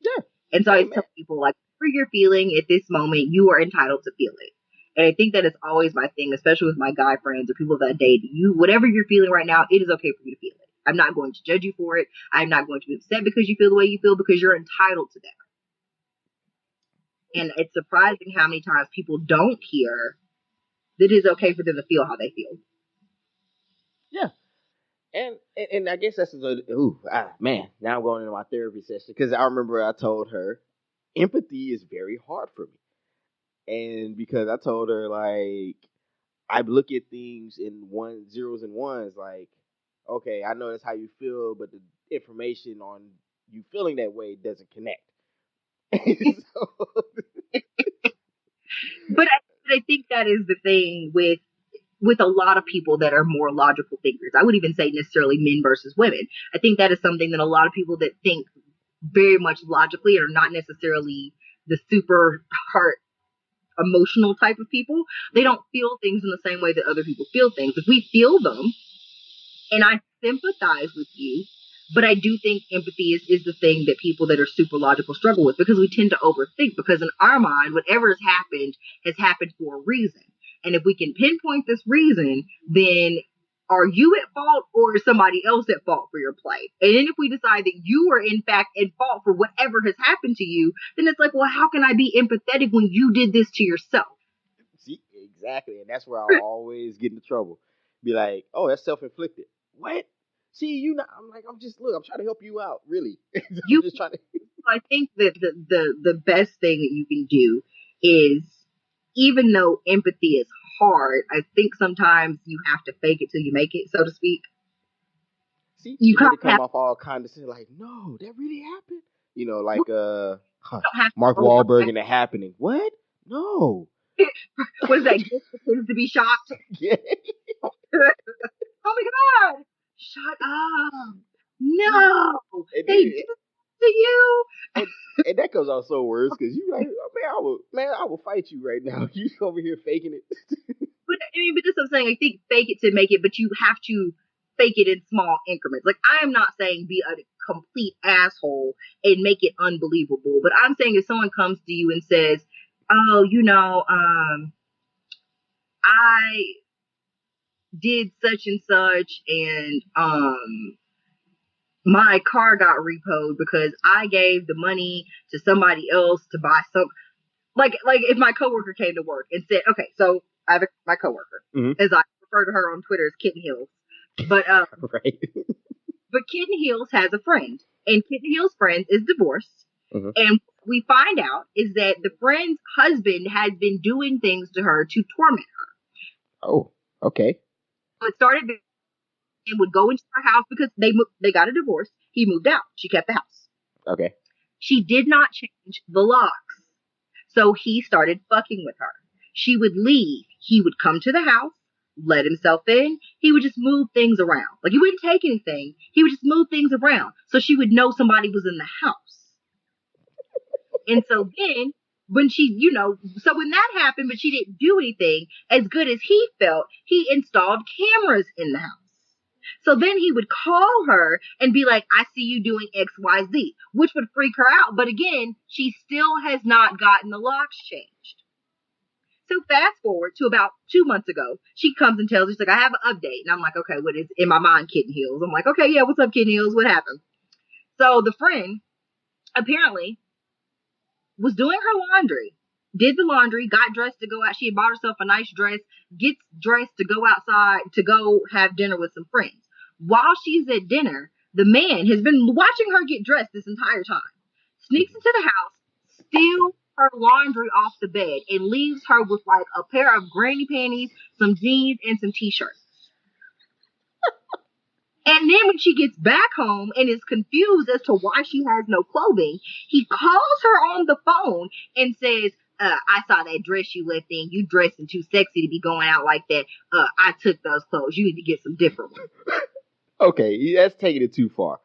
Yeah. And so I Hey, man. tell people, like, whatever you're feeling at this moment, you are entitled to feel it. And I think that is always my thing, especially with my guy friends or people that I date. Whatever you're feeling right now, it is okay for you to feel it. I'm not going to judge you for it. I'm not going to be upset because you feel the way you feel, because you're entitled to that. And it's surprising how many times people don't hear that it's okay for them to feel how they feel. Yeah. And I guess that's man. Now I'm going into my therapy session because I remember I told her empathy is very hard for me, and because I told her like I look at things in zeros and ones, like okay, I know that's how you feel, but the information on you feeling that way doesn't connect. So, But I think that is the thing with a lot of people that are more logical thinkers. I would even say necessarily men versus women. I think that is something that a lot of people that think very much logically are not necessarily the super heart emotional type of people. They don't feel things in the same way that other people feel things. If we feel them, and I sympathize with you, but I do think empathy is the thing that people that are super logical struggle with, because we tend to overthink, because in our mind, whatever has happened for a reason. And if we can pinpoint this reason, then are you at fault or is somebody else at fault for your plight? And then if we decide that you are in fact at fault for whatever has happened to you, then it's like, well, how can I be empathetic when you did this to yourself? see, exactly, and that's where I'll always get into trouble. Be like, "Oh, that's self-inflicted." What? See, you not. I'm like, I'm trying to help you out. Really, I'm You just trying to. I think that the best thing that you can do is, even though empathy is hard, I think sometimes you have to fake it till you make it, so to speak. See, You you made kind it of come off all condescending, like, no, that really happened. Like don't have to Mark roll Wahlberg your in The Happening. What? No. eyes. What is that? Get the kids to be shocked. Yeah. Oh my god! Shut up! See, No, and they then do this to you. and and that comes out so worse because you like, oh, man, I will fight you right now. You over here faking it. But I mean, but that's what I'm saying. I think fake it to make it, but you have to fake it in small increments. Like, I am not saying be a complete asshole and make it unbelievable, but I'm saying if someone comes to you and says, "Oh, I did such and such, and my car got repoed because I gave the money to somebody else to buy some." Like if my coworker came to work and said, okay, so I have my coworker, Hmm. as I refer to her on Twitter as Kitten Hills, but Right. but Kitten Hills has a friend, and Kitten Hills' friend is divorced, Hmm. and we find out is that the friend's husband has been doing things to her to torment her. Oh, okay. So it started and would go into her house because they got a divorce. He moved out. She kept the house. Okay. She did not change the locks. So he started fucking with her. She would leave. He would come to the house. let himself in, he would just move things around. Like he wouldn't take anything. He would just move things around so she would know somebody was in the house. And so then when she, so when that happened, but she didn't do anything, as good as he felt, he installed cameras in the house. So then he would call her and be like, I see you doing XYZ, which would freak her out. But again, she still has not gotten the locks changed. So fast forward to about 2 months ago, she comes and tells me, she's like, I have an update. And I'm like, okay, what is in my mind, Kitten Heels? I'm like, okay, yeah, what's up, Kitten Heels? What happened? So the friend apparently was doing her laundry, did the laundry, got dressed to go out. She had bought herself a nice dress, gets dressed to go outside to go have dinner with some friends. While she's at dinner, the man has been watching her get dressed this entire time, sneaks into the house, steals her laundry off the bed, and leaves her with like a pair of granny panties, some jeans, and some t-shirts. And then when she gets back home and is confused as to why she has no clothing, he calls her on the phone and says, I saw that dress you left in. You dressing too sexy to be going out like that. I took those clothes. You need to get some different ones. Okay, that's taking it too far.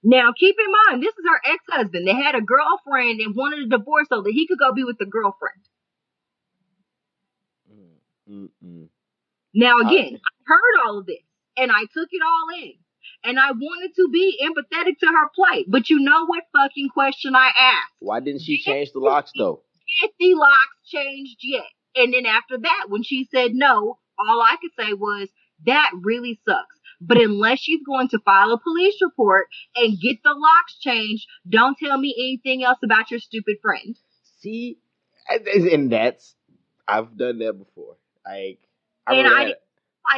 Now, keep in mind, this is her ex-husband. They had a girlfriend and wanted a divorce so that he could go be with the girlfriend. Now, again, I heard all of this. And I took it all in. And I wanted to be empathetic to her plight. But you know what fucking question I asked? Why didn't she change the locks, though? Get the locks changed yet? And then after that, when she said no, all I could say was, that really sucks. But unless she's going to file a police report and get the locks changed, don't tell me anything else about your stupid friend. See? And that's, I've done that before. Like,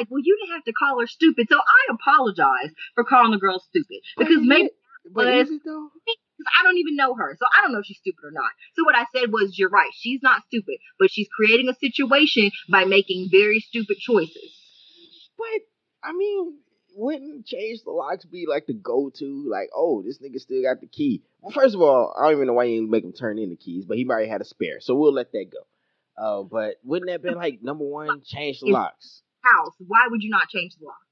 well, you didn't have to call her stupid, so I apologize for calling the girl stupid. Because maybe, but is it though? Because I don't even know her, so I don't know if she's stupid or not. So what I said was, you're right, she's not stupid, but she's creating a situation by making very stupid choices. But, I mean, wouldn't change the locks be like the go-to? Like, oh, this nigga still got the key. Well, first of all, I don't even know why you didn't make him turn in the keys, but he might have had a spare, so we'll let that go. But wouldn't that be like, number one, change the locks? House, why would you not change the locks?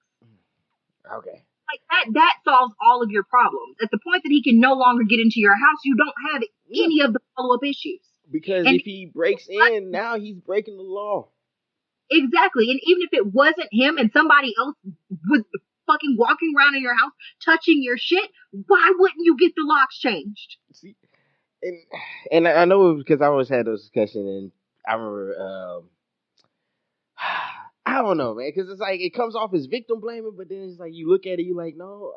Okay. Like that solves all of your problems. At the point that he can no longer get into your house, you don't have any of the follow-up issues. Because if he breaks in, now he's breaking the law. Exactly. And even if it wasn't him and somebody else was fucking walking around in your house, touching your shit, why wouldn't you get the locks changed? See, and I know because I always had those discussions, and I remember, I don't know, man, because it's like it comes off as victim blaming, but then it's like you look at it, you're like, no,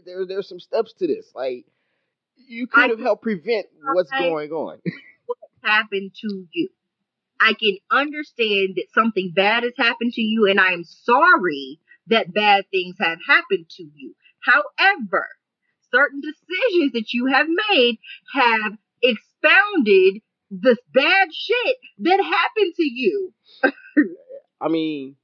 there's some steps to this. Like you could have helped prevent what's going on. What happened to you? I can understand that something bad has happened to you, and I am sorry that bad things have happened to you. However, certain decisions that you have made have expounded the bad shit that happened to you. I mean,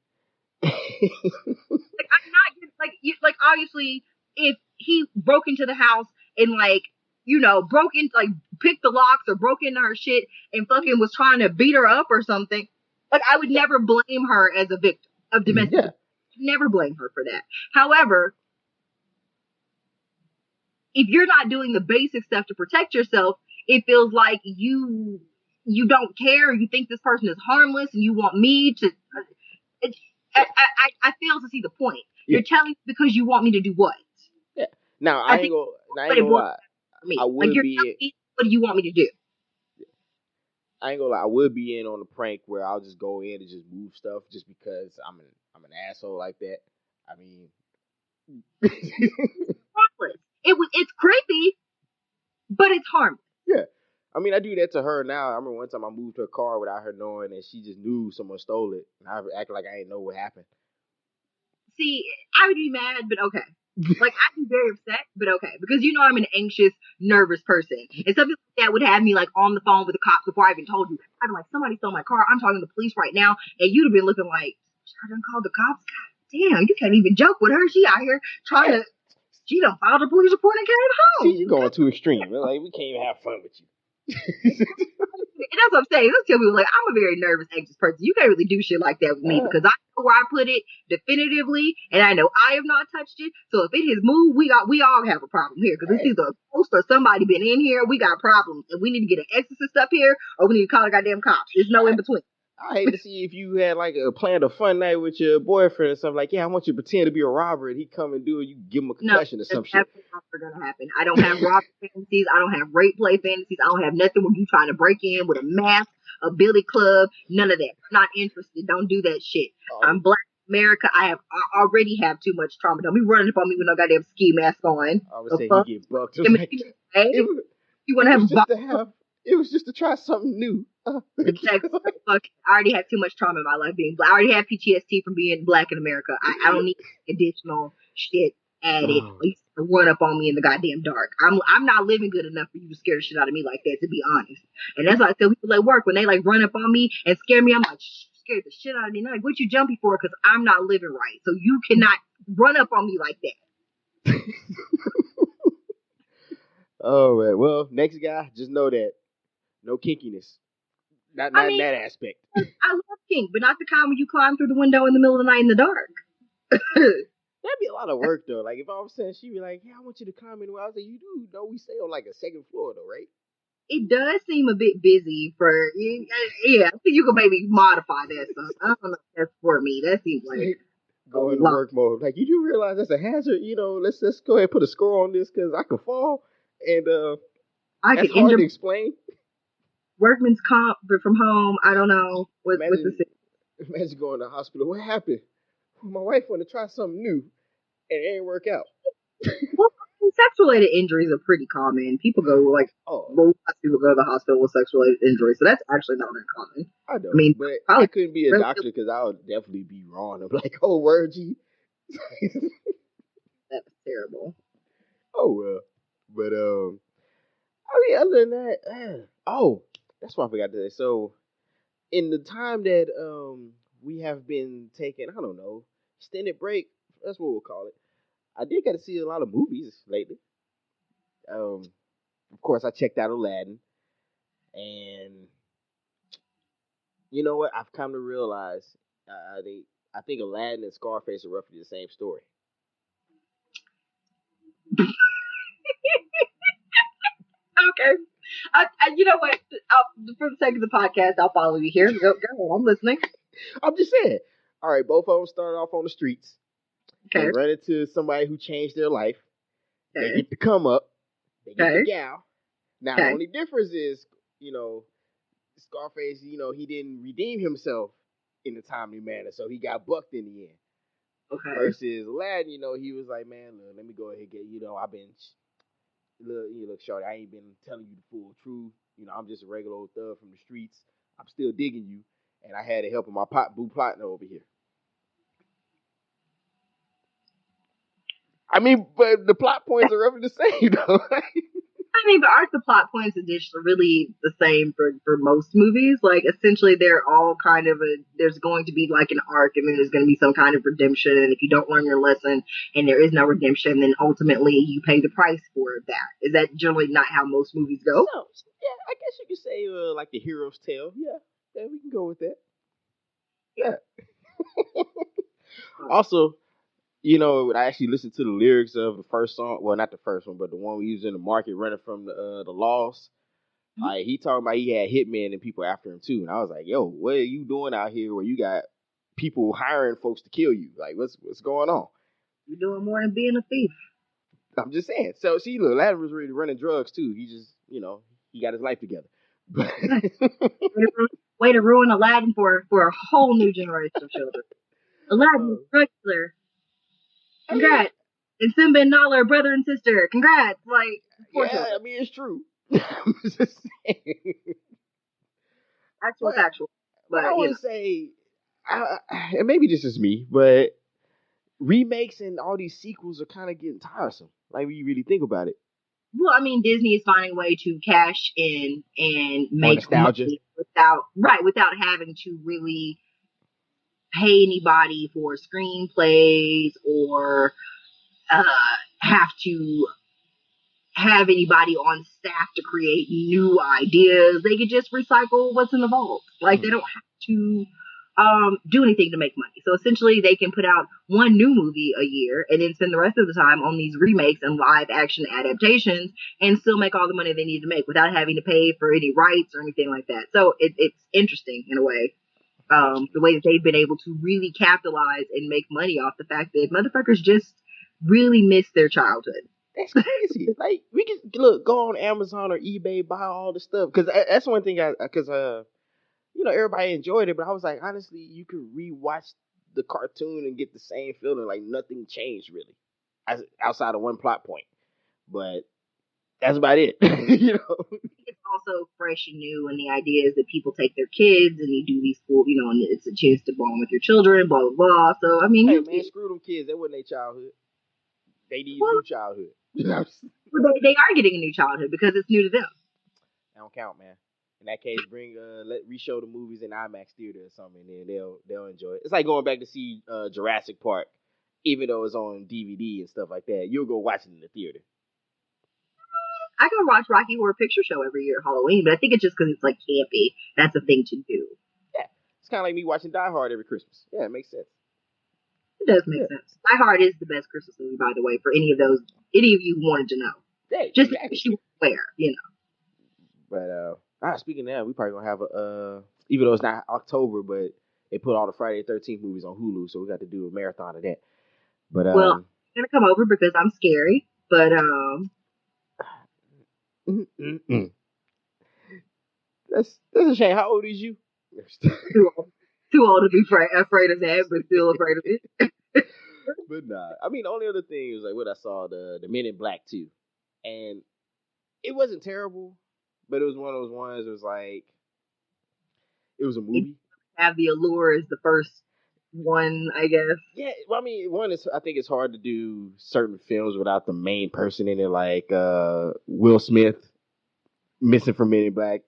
like obviously, if he broke into the house and broke in, picked the locks or broke into her shit and fucking was trying to beat her up or something, like I would never blame her as a victim of domestic abuse. Never blame her for that. However, if you're not doing the basic stuff to protect yourself, it feels like you don't care. You think this person is harmless, and you want me to. I fail to see the point. Yeah. You're telling me because you want me to do what? Yeah. Now I ain't gonna lie. I would be. What do you want me to do? I ain't gonna lie. I would be in on the prank where I'll just go in and just move stuff just because I'm an asshole like that. I mean, it's creepy, but it's harmless. Yeah. I mean, I do that to her now. I remember one time I moved her car without her knowing, and she just knew someone stole it, and I acted like I didn't know what happened. See, I would be mad, but okay. Like, I'd be very upset, but okay. Because I'm an anxious, nervous person. And something like that would have me, on the phone with the cops before I even told you. I'd be like, somebody stole my car. I'm talking to the police right now. And you'd have been looking like, I done called the cops? God damn, you can't even joke with her. She out here trying to, she done filed a police report and carried it home. See, you're going too extreme. Like, we can't even have fun with you. And That's what I'm saying. Let's tell people like I'm a very nervous, anxious person. You can't really do shit like that with me because I know where I put it definitively, and I know I have not touched it. So if it has moved, we all have a problem here because it's either a ghost or somebody been in here. We got problems, and we need to get an exorcist up here, or we need to call the goddamn cops. There's no in between. I hate to see if you had like a planned a fun night with your boyfriend or something like, yeah, I want you to pretend to be a robber, and he come and do it. You give him a concussion or some shit. That's never gonna happen. I don't have robbery fantasies. I don't have rape play fantasies. I don't have nothing where you trying to break in with a mask, a billy club, none of that. Not interested. Don't do that shit. I'm Black America. I already have too much trauma. Don't be running up on me with no goddamn ski mask on. I would say he get bucked. You want to it was just to try something new. Exactly. I already had too much trauma in my life being Black. I already have PTSD from being Black in America. I don't need additional shit added. Run up on me in the goddamn dark. I'm not living good enough for you to scare the shit out of me like that, to be honest. And that's why I tell people at work when they like run up on me and scare me, I'm like, scared the shit out of me. And they're like, what you jumpy for? Because I'm not living right. So you cannot run up on me like that. Oh man. Well, next guy, just know that no kinkiness. Not in that aspect. I love kink, but not the kind where you climb through the window in the middle of the night in the dark. That'd be a lot of work though. Like if all of a sudden she'd be like, "Yeah, I want you to climb in." I was like, "You do know we stay on like a second floor though, right?" It does seem a bit busy for yeah. I think you can maybe modify that stuff. I don't know if that's for me. That seems like go into work mode. Like you do realize that's a hazard. You know, let's go ahead and put a score on this because I could fall and that's hard to explain. Workman's comp, but from home. I don't know what the imagine going to the hospital. What happened? My wife wanted to try something new, and it ain't work out. Well, sex-related injuries are pretty common. People go most people go to the hospital with sex-related injuries, so that's actually not uncommon. I know, but I couldn't be a doctor because I would definitely be wrong. I'm like, oh, word, G. That's terrible. Oh well, but I mean, other than that, that's what I forgot to say. So, in the time that we have been taking, I don't know, extended break. That's what we'll call it. I did get to see a lot of movies lately. Of course, I checked out Aladdin, and you know what? I've come to realize I think Aladdin and Scarface are roughly the same story. Okay. You know what? For the sake of the podcast, I'll follow you here. Go. I'm listening. I'm just saying. All right, both of them started off on the streets. Okay. They run into somebody who changed their life. Okay. They get to come up. They get the gal. Now, the only difference is, Scarface, he didn't redeem himself in a timely manner, so he got bucked in the end. Okay. Versus Aladdin, he was like, man, look, let me go ahead and get, I've been, look, shorty, I ain't been telling you the full truth. I'm just a regular old thug from the streets. I'm still digging you, and I had the help of my boo partner over here. I mean, but the plot points are roughly the same, though. I mean, but aren't the plot points additionally really the same for most movies? Like, essentially, they're all kind of there's going to be like an arc, and then there's going to be some kind of redemption. And if you don't learn your lesson and there is no redemption, then ultimately you pay the price for that. Is that generally not how most movies go? So, yeah, I guess you could say like the hero's tale. Yeah, we can go with that. Yeah. Also, I actually listened to the lyrics of the first song. Well, not the first one, but the one we used in the market, running from the laws. Mm-hmm. He talking about he had hitmen and people after him too, and I was like, "Yo, what are you doing out here where you got people hiring folks to kill you? Like, what's going on? You're doing more than being a thief." I'm just saying. So, see, look, Aladdin was really running drugs too. He just, he got his life together. But way to ruin Aladdin for a whole new generation of children. Aladdin, drug dealer. Congrats. And Simba and Nala are brother and sister. Congrats. Like, yeah, I mean, it's true. I'm just saying. Actual. But I would say, and maybe this is me, but remakes and all these sequels are kind of getting tiresome. Like, when you really think about it. Well, I mean, Disney is finding a way to cash in and make nostalgia without having to really pay anybody for screenplays or have to have anybody on staff to create new ideas. They could just recycle what's in the vault. Like they don't have to do anything to make money. So essentially they can put out one new movie a year and then spend the rest of the time on these remakes and live action adaptations and still make all the money they need to make without having to pay for any rights or anything like that. So it's interesting in a way. The way that they've been able to really capitalize and make money off the fact that motherfuckers just really miss their childhood. That's crazy. Like we can look, go on Amazon or eBay, buy all the stuff. Because that's one thing. Because everybody enjoyed it, but I was like, honestly, you could rewatch the cartoon and get the same feeling. Like nothing changed really, outside of one plot point. But that's about it. It's also fresh and new, and the idea is that people take their kids and you do these cool, and it's a chance to bond with your children, blah blah blah. So I mean, hey man, screw them kids. That wasn't their childhood. They need a new childhood. They are getting a new childhood because it's new to them. That don't count, man. In that case, re-show the movies in IMAX theater or something, and then they'll enjoy it. It's like going back to see Jurassic Park, even though it's on DVD and stuff like that. You'll go watch it in the theater. I go watch Rocky Horror Picture Show every year at Halloween, but I think it's just because it's like campy. That's a thing to do. Yeah, it's kind of like me watching Die Hard every Christmas. Yeah, it makes sense. It does make sense. Die Hard is the best Christmas movie, by the way, for any of you who wanted to know. Yeah, just exactly. because you were aware, But speaking of that, we probably gonna have even though it's not October, but they put all the Friday the 13th movies on Hulu, so we got to do a marathon of that. But well, I'm gonna come over because I'm scary, but that's a shame. How old is you? Too old to be afraid of that, but still afraid of it. But nah, I mean, the only other thing was like what I saw, the Men in Black 2, and it wasn't terrible, but it was one of those ones. It was like it was a movie. Have the allure as the first one, I guess. Yeah, well, I mean, I think it's hard to do certain films without the main person in it, like Will Smith, Missing from Men in Black,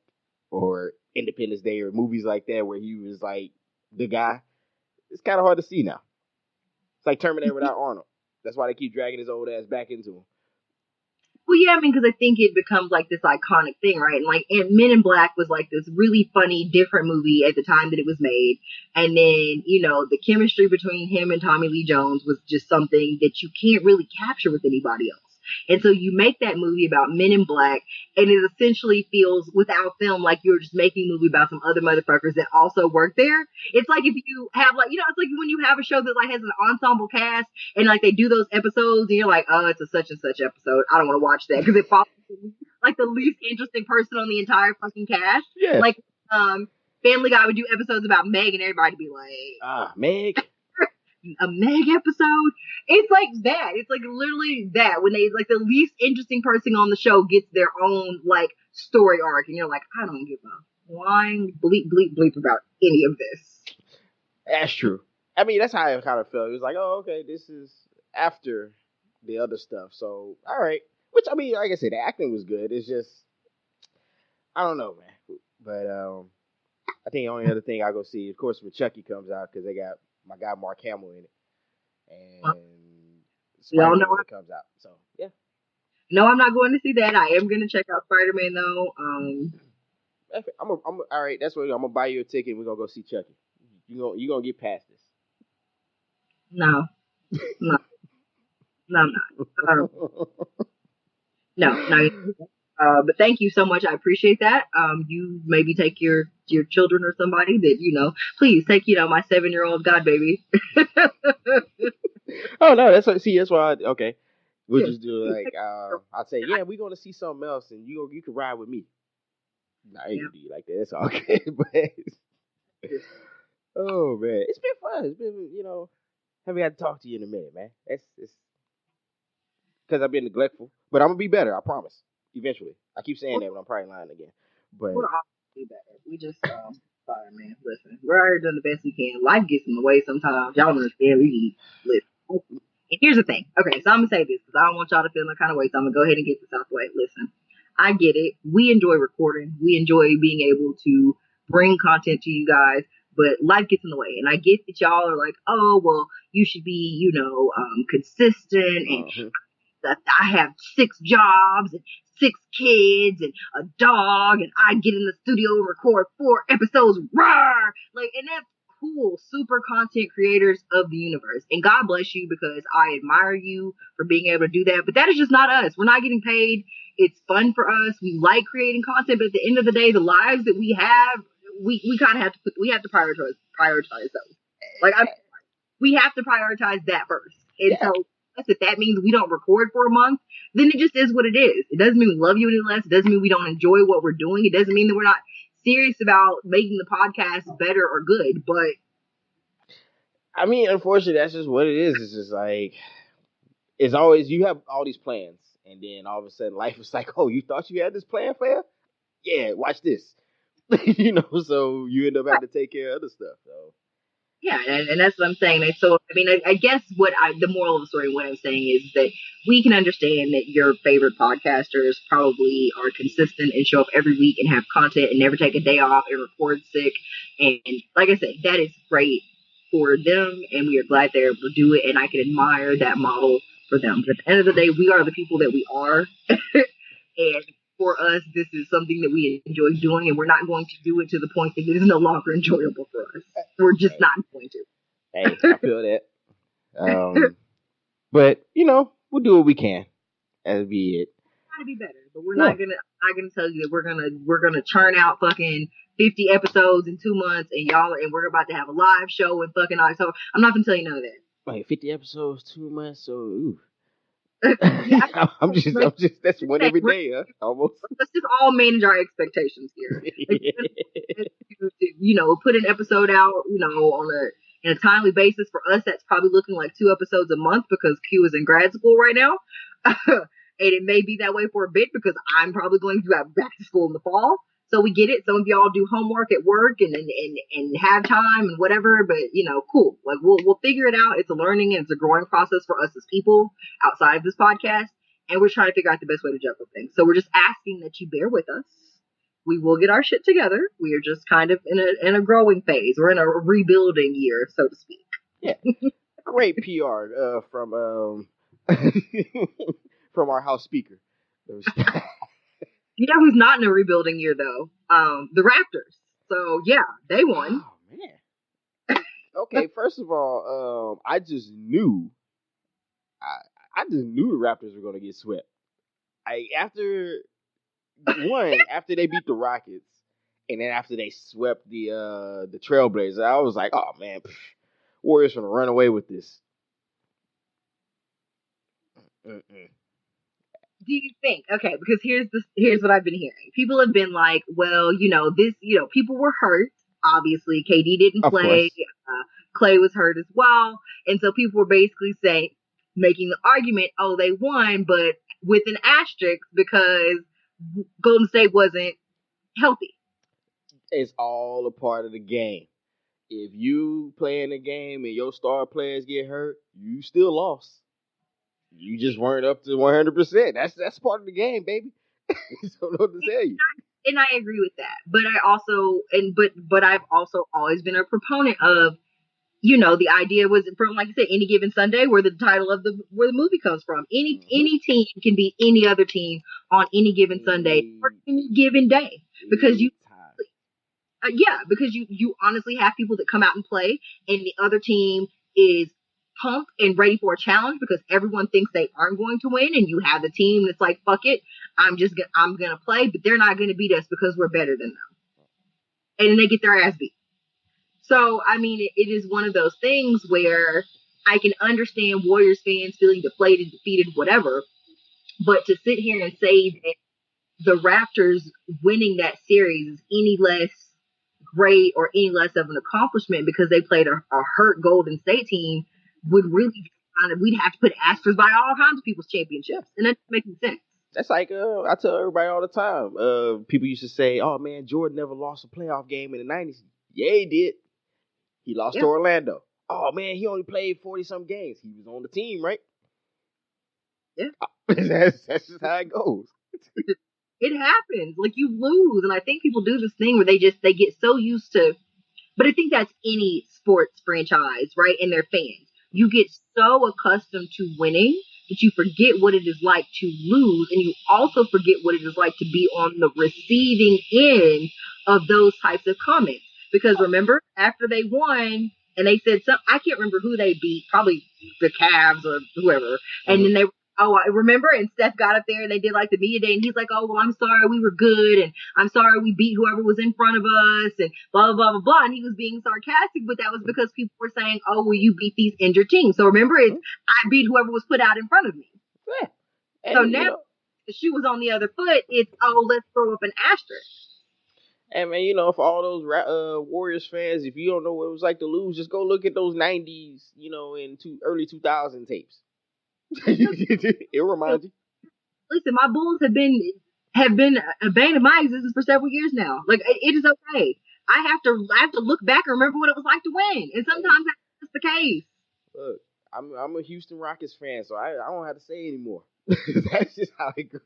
or Independence Day, or movies like that where he was like the guy. It's kind of hard to see now. It's like Terminator without Arnold. That's why they keep dragging his old ass back into him. Well, yeah, I mean, because I think it becomes like this iconic thing, right? And Men in Black was like this really funny, different movie at the time that it was made. And then, the chemistry between him and Tommy Lee Jones was just something that you can't really capture with anybody else. And so you make that movie about Men in Black, and it essentially feels without them like you're just making a movie about some other motherfuckers that also work there. It's like if you have it's like when you have a show that like has an ensemble cast and like they do those episodes and you're like, oh, it's a such and such episode. I don't want to watch that because it follows like the least interesting person on the entire fucking cast. Yeah. Like Family Guy would do episodes about Meg and everybody would be like, Meg. A Meg episode. It's like that. It's like literally that when they like the least interesting person on the show gets their own like story arc, and you're like, I don't give a flying bleep bleep bleep about any of this. That's true. I mean, that's how I kind of felt. It was like, oh, okay, this is after the other stuff. So, all right. Which I mean, like I said, the acting was good. It's just, I don't know, man. But I think the only other thing I go see, of course, when Chucky comes out, because they got my guy Mark Hamill in it, and Spider-Man when it comes out. So yeah. No, I'm not going to see that. I am going to check out Spider-Man though. I'm all right. That's what I'm gonna buy you a ticket. We're gonna go see Chucky. You gonna get past this? No, I'm not. No. But thank you so much. I appreciate that. You maybe take your children or somebody that, please take, my 7-year-old god baby. Oh no, that's why. Okay. We'll just do like, I'll say, yeah, we're going to see something else and you can ride with me. Nah, I ain't gonna do you like that. It's all okay. But, oh man, it's been fun. It's been, haven't got to talk to you in a minute, man. It's because I've been neglectful, but I'm gonna be better. I promise. Eventually, I keep saying that, but I'm probably lying again. But we're all be better. We just, sorry, man. Listen, we're already doing the best we can. Life gets in the way sometimes. Y'all don't understand. We need listen. And here's the thing. Okay, so I'm gonna say this because I don't want y'all to feel no kind of way. So I'm gonna go ahead and get this out the way. Listen, I get it. We enjoy recording. We enjoy being able to bring content to you guys. But life gets in the way. And I get that y'all are like, oh, well, you should be, consistent and that I have 6 jobs and 6 kids and a dog, and I get in the studio and record 4 episodes. Rawr! Like, and that's cool. Super content creators of the universe. And God bless you, because I admire you for being able to do that. But that is just not us. We're not getting paid. It's fun for us. We like creating content, but at the end of the day, the lives that we have, we kind of have to prioritize those. Like, we have to prioritize that first. And Yeah. so if that means we don't record for a month, then it just is what it is. It doesn't mean we love you any less. It doesn't mean we don't enjoy what we're doing. It doesn't mean that we're not serious about making the podcast better or good. But I mean, unfortunately, that's just what it is. It's just like, it's always, you have all these plans, and then all of a sudden, life is like, oh, you thought you had this plan for you? Yeah, watch this. So you end up having to take care of other stuff. So yeah, and that's what I'm saying. And so, I mean, I guess the moral of the story, what I'm saying is that we can understand that your favorite podcasters probably are consistent and show up every week and have content and never take a day off and record sick. And like I said, that is great for them, and we are glad they're able to do it. And I can admire that model for them. But at the end of the day, we are the people that we are. And for us, this is something that we enjoy doing, and we're not going to do it to the point that it is no longer enjoyable for us. We're just not going to. hey, I feel that. But we'll do what we can. That'll be it. Try to be better, but we're not gonna tell you that we're gonna churn out fucking 50 episodes in 2 months, and we're about to have a live show in fucking October. I'm not gonna tell you none of that. Like 50 episodes, 2 months. So ooh. Yeah, I'm just. That's one every day, huh? Almost. Let's just all manage our expectations here. Like, put an episode out, in a timely basis. For us, that's probably looking like 2 episodes a month, because Q is in grad school right now. And it may be that way for a bit, because I'm probably going to have back to school in the fall. So we get it. Some of y'all do homework at work and have time and whatever, but cool. Like, we'll figure it out. It's a learning and it's a growing process for us as people outside of this podcast. And we're trying to figure out the best way to juggle things. So we're just asking that you bear with us. We will get our shit together. We are just kind of in a growing phase. We're in a rebuilding year, so to speak. Yeah. Great PR from from our house speaker. You know who's not in a rebuilding year though? The Raptors. So yeah, they won. Oh man. Okay, first of all, I just knew the Raptors were gonna get swept. After they beat the Rockets, and then after they swept the Trailblazers, I was like, oh man, Warriors gonna run away with this. Mm-mm. Do you think? Okay, because here's what I've been hearing. People have been like, well, people were hurt. Obviously, KD didn't play. Clay was hurt as well, and so people were basically making the argument, oh, they won, but with an asterisk because Golden State wasn't healthy. It's all a part of the game. If you play in a game and your star players get hurt, you still lost. You just weren't up to 100%. That's part of the game, baby. Don't know what to tell you. And I agree with that. But I also but I've also always been a proponent of, the idea was from, like I said, any given Sunday, where the title of where the movie comes from. Any team can be any other team on any given Sunday or any given day, because because you honestly have people that come out and play, and the other team is pumped and ready for a challenge because everyone thinks they aren't going to win, and you have the team that's like, fuck it, I'm gonna play, but they're not gonna beat us because we're better than them, and then they get their ass beat. So I mean, it is one of those things where I can understand Warriors fans feeling deflated, defeated, whatever, but to sit here and say that the Raptors winning that series is any less great or any less of an accomplishment because they played a hurt Golden State team would really we'd have to put asterisks by all kinds of people's championships, and that doesn't make any sense. That's like I tell everybody all the time. People used to say, "Oh man, Jordan never lost a playoff game in the '90s." Yeah, he did. He lost to Orlando. Oh man, he only played 40-some games. He was on the team, right? Yeah, that's just how it goes. It happens. Like, you lose, and I think people do this thing where they get so used to. But I think that's any sports franchise, right? And their fans. You get so accustomed to winning but you forget what it is like to lose, and you also forget what it is like to be on the receiving end of those types of comments. Because remember, after they won, and they said some, I can't remember who they beat, probably the Cavs or whoever, and then they, oh, I remember, and Steph got up there and they did like the media day, and he's like, oh, well, I'm sorry, we were good, and I'm sorry we beat whoever was in front of us, and blah, blah, blah, blah, blah. And he was being sarcastic, but that was because people were saying, oh, well, you beat these injured teams. So remember, it's, I beat whoever was put out in front of me. Yeah. And, so now the shoe was on the other foot. It's, oh, let's throw up an asterisk. And man, for all those Warriors fans, if you don't know what it was like to lose, just go look at those '90s, and early 2000 tapes. It reminds you. Listen, my Bulls have been a bane of my existence for several years now. Like, it is okay. I have to look back and remember what it was like to win, and sometimes that's the case. Look, I'm a Houston Rockets fan, so I don't have to say anymore. That's just how it goes.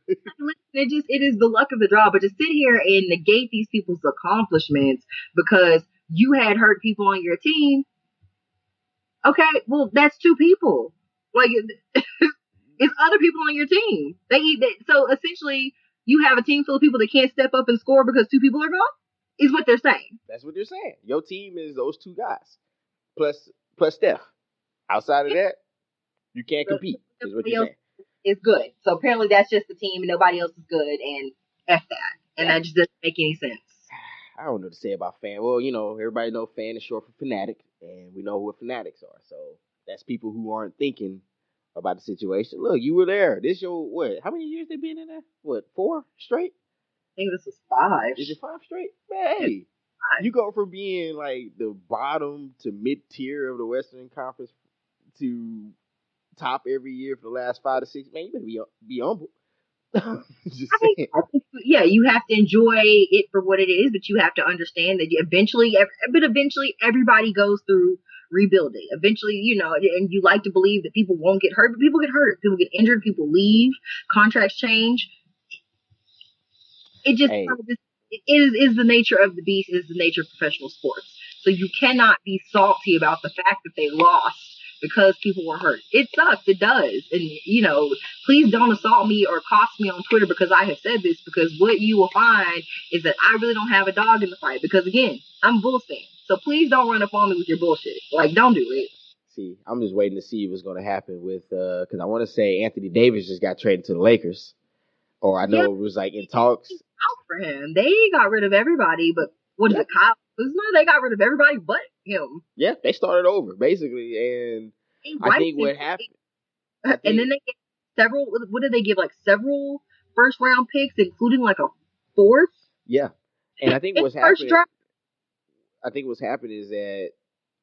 It is the luck of the draw. But to sit here and negate these people's accomplishments because you had hurt people on your team, okay, well, that's two people. Like, it's other people on your team. So essentially, you have a team full of people that can't step up and score because two people are gone. Is what they're saying. That's what they're saying. Your team is those two guys plus Steph. Outside of that, you can't compete. Is what you're saying. Is good. So apparently that's just the team and nobody else is good, and F that. And that just doesn't make any sense. I don't know what to say about fan. Well, everybody knows fan is short for fanatic, and we know what fanatics are. So that's people who aren't thinking about the situation. Look, you were there. This your what? How many years they been in there? What, 4 straight? I think this is 5. Is it 5 straight? Man, hey, you go from being like the bottom to mid tier of the Western Conference to top every year for the last 5 to 6. Man, you better be humble. Yeah, you have to enjoy it for what it is, but you have to understand that eventually everybody goes through rebuilding. Eventually, and you like to believe that people won't get hurt, but people get hurt, people get injured, people leave, contracts change. It just it is the nature of the beast. It is the nature of professional sports. So you cannot be salty about the fact that they lost because people were hurt. It sucks. It does. And, please don't assault me or cost me on Twitter because I have said this, because what you will find is that I really don't have a dog in the fight because, again, I'm a Bulls fan. So please don't run up on me with your bullshit. Like, don't do it. See, I'm just waiting to see what's going to happen with, because I want to say Anthony Davis just got traded to the Lakers. Or I know it was like in talks. Out for him. They got rid of everybody, but what is it, Kyle Kuzma? They got rid of everybody but him. Yeah, they started over, basically. And I think what happened. And then they get several, what did they give? Like several first round picks, including like a 4th? Yeah. And I think what's happening. I think what's happening is that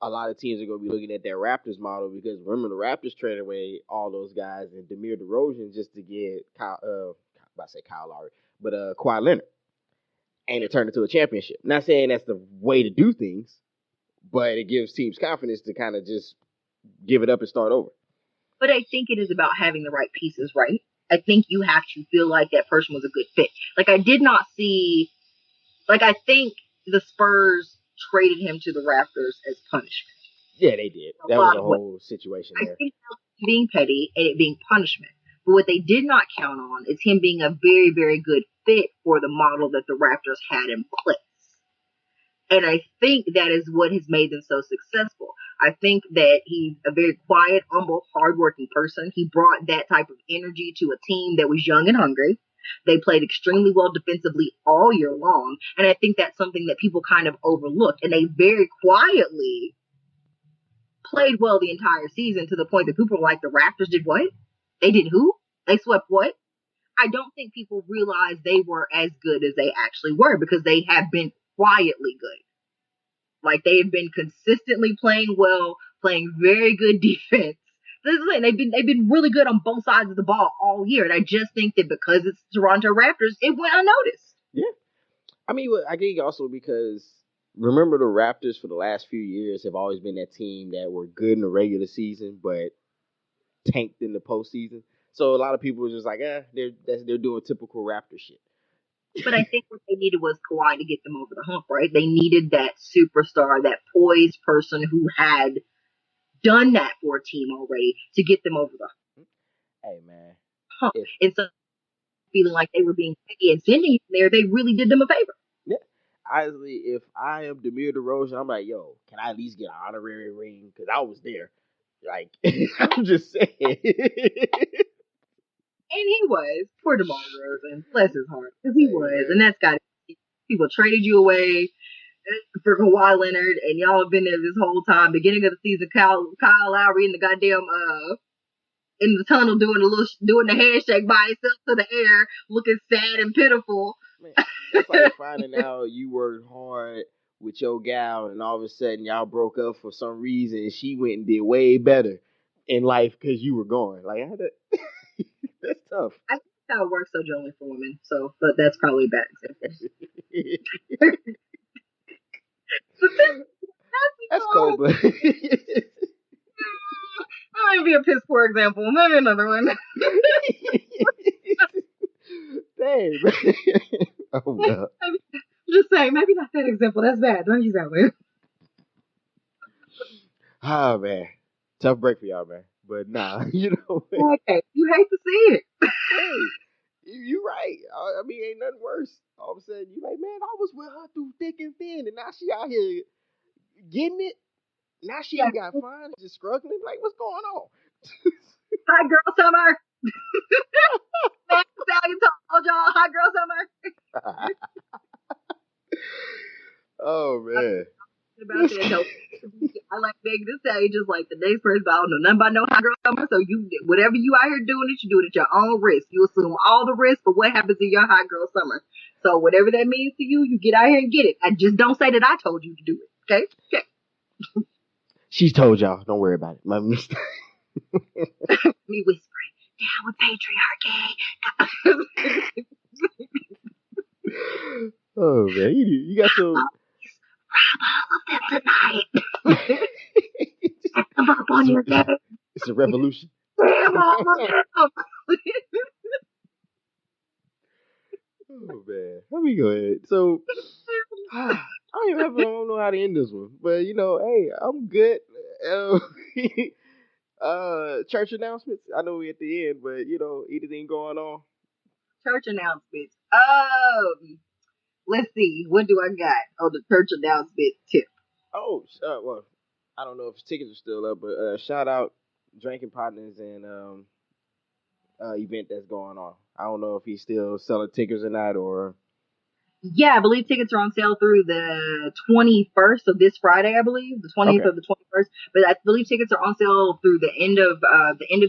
a lot of teams are going to be looking at their Raptors model, because remember the Raptors traded away all those guys and DeMar DeRozan just to get Kyle Lowry, but Kawhi Leonard, and it turned into a championship. Not saying that's the way to do things, but it gives teams confidence to kind of just give it up and start over. But I think it is about having the right pieces, right? I think you have to feel like that person was a good fit. Like, I did not see, like, I think the Spurs traded him to the Raptors as punishment. Yeah, they did. That was the whole situation there. I think that was being petty and it being punishment. But what they did not count on is him being a very, very good fit for the model that the Raptors had in place. And I think that is what has made them so successful. I think that he's a very quiet, humble, hardworking person. He brought that type of energy to a team that was young and hungry. They played extremely well defensively all year long. And I think that's something that people kind of overlooked. And they very quietly played well the entire season, to the point that people were like, the Raptors did what? They did who? They swept what? I don't think people realized they were as good as they actually were, because they have been quietly good. Like, they have been consistently playing well, playing very good defense. They've been really good on both sides of the ball all year. And I just think that because it's Toronto Raptors, it went unnoticed. Yeah. I mean, I think also because, remember, the Raptors for the last few years have always been that team that were good in the regular season, but tanked in the postseason. So a lot of people were just like, they're doing typical Raptor shit. But I think what they needed was Kawhi to get them over the hump, right? They needed that superstar, that poised person who had done that for a team already to get them over the hump. Hey man, Huh. if And so feeling like they were being petty and sending you there, they really did them a favor. yeah, honestly, if I am Demir DeRozan, I'm like, yo, can I at least get an honorary ring? Because I was there. Like, I'm just saying. And he was. Poor DeMar DeRozan. Bless his heart. Because he Hey was. And man, that's got people traded you away for Kawhi Leonard, and y'all have been there this whole time. Beginning of the season, Kyle Lowry in the goddamn in the tunnel doing the handshake by himself to the air, looking sad and pitiful. man, that's like finding out you worked hard with your gal, and all of a sudden y'all broke up for some reason. And she went and did way better in life because you were gone. Like, I had to, that's tough. I think how it works so generally for women, so but that's probably a bad example. That's cold blooded. That might be a piss poor example. Maybe another one. Dang, man. Oh well. Just saying, maybe not that example. That's bad. Don't use that one. Oh man. Tough break for y'all, man. But nah, Okay, you hate to see it. hey, you right. I mean, ain't nothing worse. All of a sudden, you like, man, I was with her through thick and thin, and now she out here getting it. Now she Yeah. ain't got fun, just struggling. Like, what's going on? Hot girl summer. Mac Stallion told y'all hot girl summer. Oh man. About that though. I like Megan Thee Stallion just like the next person, but I don't know nothing about no hot girl summer. So you, whatever you out here doing it, you do it at your own risk. You assume all the risk for what happens in your hot girl summer. So whatever that means to you, you get out here and get it. And just don't say that I told you to do it. Okay? Okay. She's told y'all. Don't worry about it. My mistake. Me whispering, down with patriarchy. Oh man, you got some. Rob all of them tonight. Set them up on your game. It's a revolution. Damn all of them. Oh man, let me go ahead. So I don't know how to end this one, but hey, I'm good. Uh, church announcements. I know we at the end, but anything going on? Church announcements. Let's see. What do I got on the church announcement tip? Oh, well, I don't know if tickets are still up, but shout out Drinking Partners and event that's going on. I don't know if he's still selling tickets or not, or Yeah, I believe tickets are on sale through the 21st of this Friday. I believe the 20th okay, or the 21st. But I believe tickets are on sale through the end of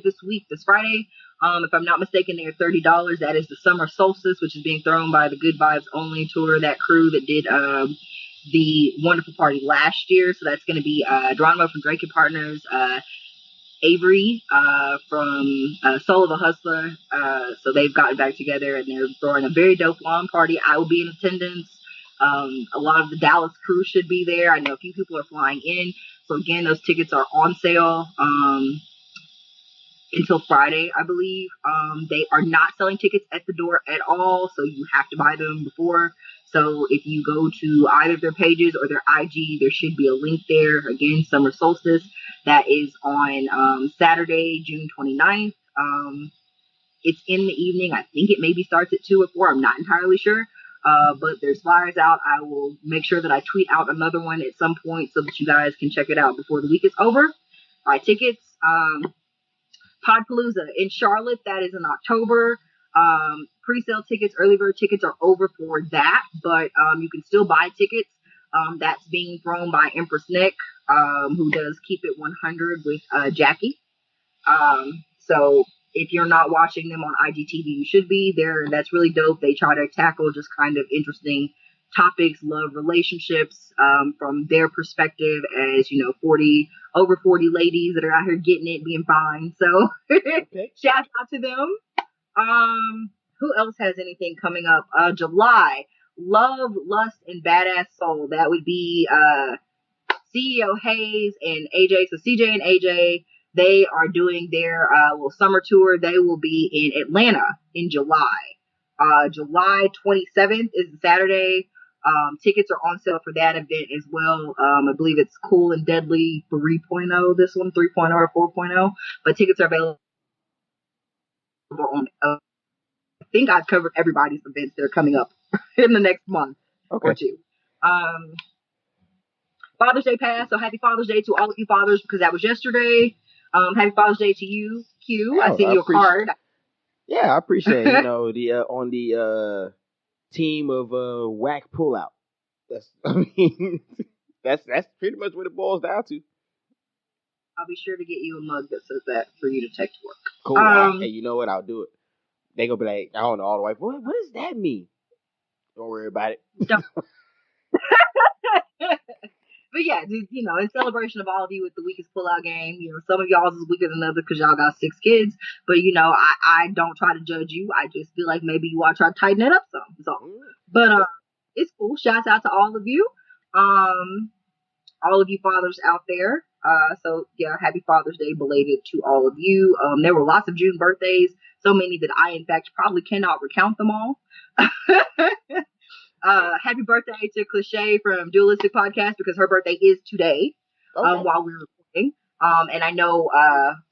this week, this Friday. If I'm not mistaken, they're $30. That is the summer solstice, which is being thrown by the Good Vibes Only tour, that crew that did the wonderful party last year. So that's going to be Geronimo from Drake and Partners, Avery from Soul of a Hustler. So they've gotten back together and they're throwing a very dope lawn party. I will be in attendance. A lot of the Dallas crew should be there. I know a few people are flying in. So again, those tickets are on sale until Friday, I believe. They are not selling tickets at the door at all, so you have to buy them before. So if you go to either of their pages or their IG, there should be a link there. Again, Summer Solstice. That is on Saturday, June 29th. It's in the evening. I think it maybe starts at 2 or 4. I'm not entirely sure. But there's flyers out. I will make sure that I tweet out another one at some point so that you guys can check it out before the week is over. Buy tickets. Podpalooza in Charlotte, that is in October. Pre-sale tickets, early bird tickets are over for that, but you can still buy tickets. That's being thrown by Empress Nick, who does Keep It 100 with Jackie. So if you're not watching them on IGTV, you should be there. That's really dope. They try to tackle just kind of interesting topics, love, relationships, from their perspective as, over 40 ladies that are out here getting it, being fine. So okay. shout out to them. Who else has anything coming up? July, Love, Lust, and Badass Soul. That would be CEO Hayes and AJ. So CJ and AJ, they are doing their little summer tour. They will be in Atlanta in July. July 27th is Saturday. Tickets are on sale for that event as well. I believe it's Cool and Deadly 3.0, this one, 3.0 or 4.0. But tickets are available I think I've covered everybody's events that are coming up in the next month or Okay. two. Um, Father's Day passed, so happy Father's Day to all of you fathers because that was yesterday. Happy Father's Day to you, Q. I Oh, sent I you a appreciate. card. Yeah, I appreciate. The on the team of whack pullout. That's I mean that's pretty much what it boils down to. I'll be sure to get you a mug that says that for you to take to work. Cool. Hey, you know what? I'll do it. They gonna be like, I don't know, all the way. What does that mean? Don't worry about it. Don't. But yeah, in celebration of all of you with the weakest pullout game, some of y'all is weaker than others because y'all got 6 kids. But I don't try to judge you. I just feel like maybe you want to try to tighten it up some. That's all. But it's cool. Shouts out to all of you. All of you fathers out there. So yeah, happy Father's Day belated to all of you. There were lots of June birthdays, so many that I in fact probably cannot recount them all. Happy birthday to Cliche from Dualistic Podcast because her birthday is today. Okay. While we were recording. And I know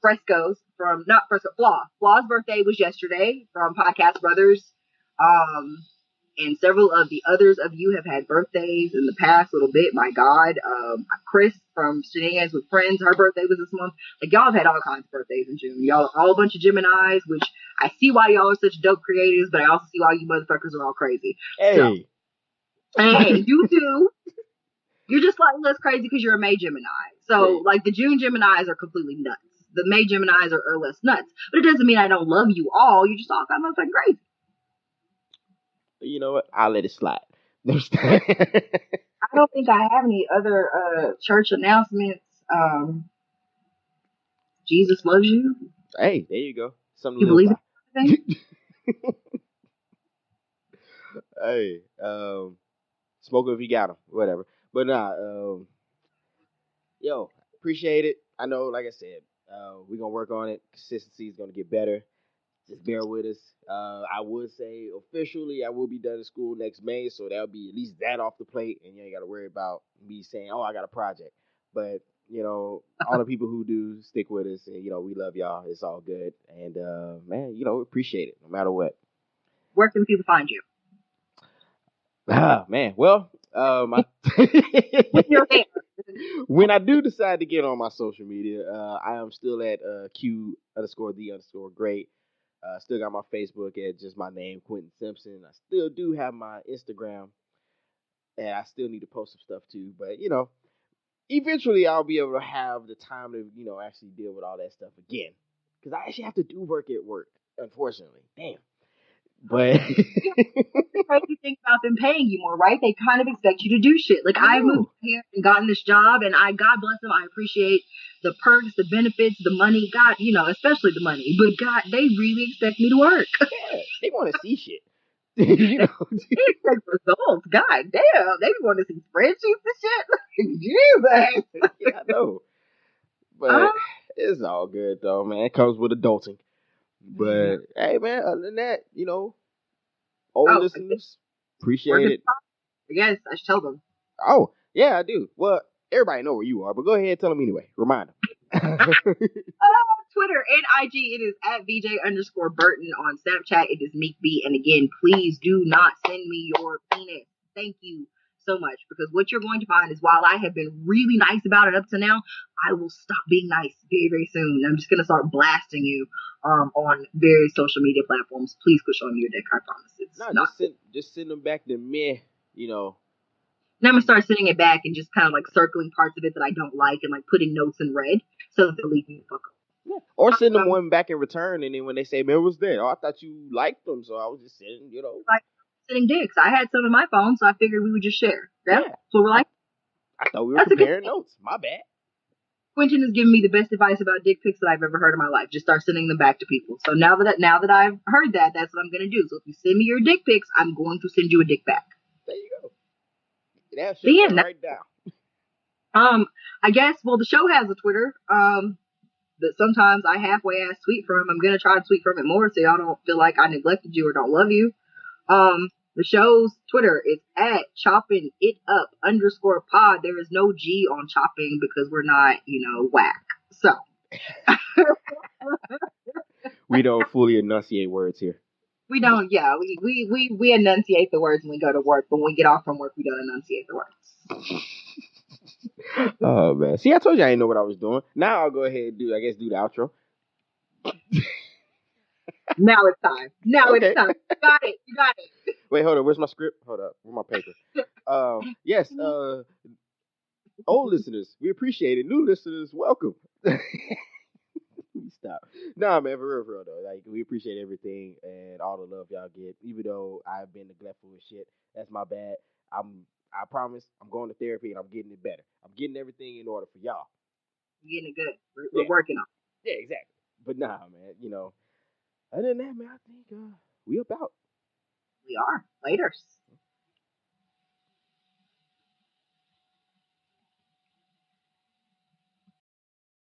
Fresco's from not Fresco Flaw. Flaw's birthday was yesterday from Podcast Brothers. And several of the others of you have had birthdays in the past little bit. My God, Chris from Shenanigans with Friends, her birthday was this month. Like y'all have had all kinds of birthdays in June. Y'all are all a bunch of Geminis, which I see why y'all are such dope creators, but I also see why you motherfuckers are all crazy. Hey. Hey, you do. You're just like less crazy because you're a May Gemini. So, like, the June Geminis are completely nuts. The May Geminis are less nuts. But it doesn't mean I don't love you all. You just all kind of motherfucking crazy. You know what? I'll let it slide. I don't think I have any other church announcements. Jesus loves you. Hey, there you go. Something You to live believe by. in Hey, smoke if you got them, whatever. But yo, appreciate it. I know, like I said, we're gonna work on it. Consistency is gonna get better. Just bear with us. I would say officially I will be done in school next May, so that'll be at least that off the plate, and you ain't got to worry about me saying, "Oh, I got a project." But all the people who do stick with us, and we love y'all. It's all good, and man, appreciate it no matter what. Where can people find you? Ah, man. Well, With your hair. when I do decide to get on my social media, I am still at Q_the_great. Still got my Facebook at just my name, Quentin Simpson. I still do have my Instagram, and I still need to post some stuff too. But eventually I'll be able to have the time to actually deal with all that stuff again, because I actually have to do work at work. Unfortunately, damn. But the crazy thing about them paying you more, right? They kind of expect you to do shit. Like I moved here and gotten this job, and God bless them. I appreciate the perks, the benefits, the money. God, especially the money. But God, they really expect me to work. Yeah, they want to see shit. They expect results. God damn, they want to see spreadsheets and shit. Jesus. Yeah, I know. But it's all good though, man. It comes with adulting. But hey, man, other than that, old listeners, appreciate it. Yes, I should tell them. Oh, yeah, I do. Well, everybody know where you are, but go ahead and tell them anyway. Remind them. Twitter and IG, it is at VJ_Burton. On Snapchat, it is Meek B. And again, please do not send me your penis. Thank you so much. Because what you're going to find is while I have been really nice about it up to now, I will stop being nice very, very soon. I'm just going to start blasting you on various social media platforms. Please quit showing me your dick. I promise. Just send them back to me, Now I'm gonna start sending it back and just kind of like circling parts of it that I don't like and like putting notes in red so that they'll leave me the fuck up. Yeah. Or send them one back in return, and then when they say, "Man, what's that?" Oh, I thought you liked them, so I was just sending, Like sending dicks. I had some in my phone, so I figured we would just share. Yeah. So we're like, I thought we were comparing notes. My bad. Quentin has given me the best advice about dick pics that I've ever heard in my life. Just start sending them back to people. So now that I've heard that, that's what I'm gonna do. So if you send me your dick pics, I'm going to send you a dick back. There you go. That shit right down. I guess. Well, the show has a Twitter. That sometimes I halfway ass tweet from. I'm gonna try to tweet from it more so y'all don't feel like I neglected you or don't love you. The show's Twitter is at chopping it up _pod. There is no G on chopping because we're not, whack. So We don't fully enunciate words here. We don't, yeah, we enunciate the words when we go to work, but when we get off from work, we don't enunciate the words. Oh man. See, I told you I didn't know what I was doing. Now I'll go ahead and do the outro. Now it's time. Now it's Okay. time. You got it. You got it. Wait, hold on. Where's my script? Hold up. Where's my paper? Yes, old listeners, we appreciate it. New listeners, welcome. Stop. Nah, man, for real though. Like we appreciate everything and all the love y'all get. Even though I've been neglectful as shit, that's my bad. I promise I'm going to therapy and I'm getting it better. I'm getting everything in order for y'all. You're getting it good. We're Yeah, working on yeah, exactly. But nah, man, other than that, man, I think we about. it. We are. Later.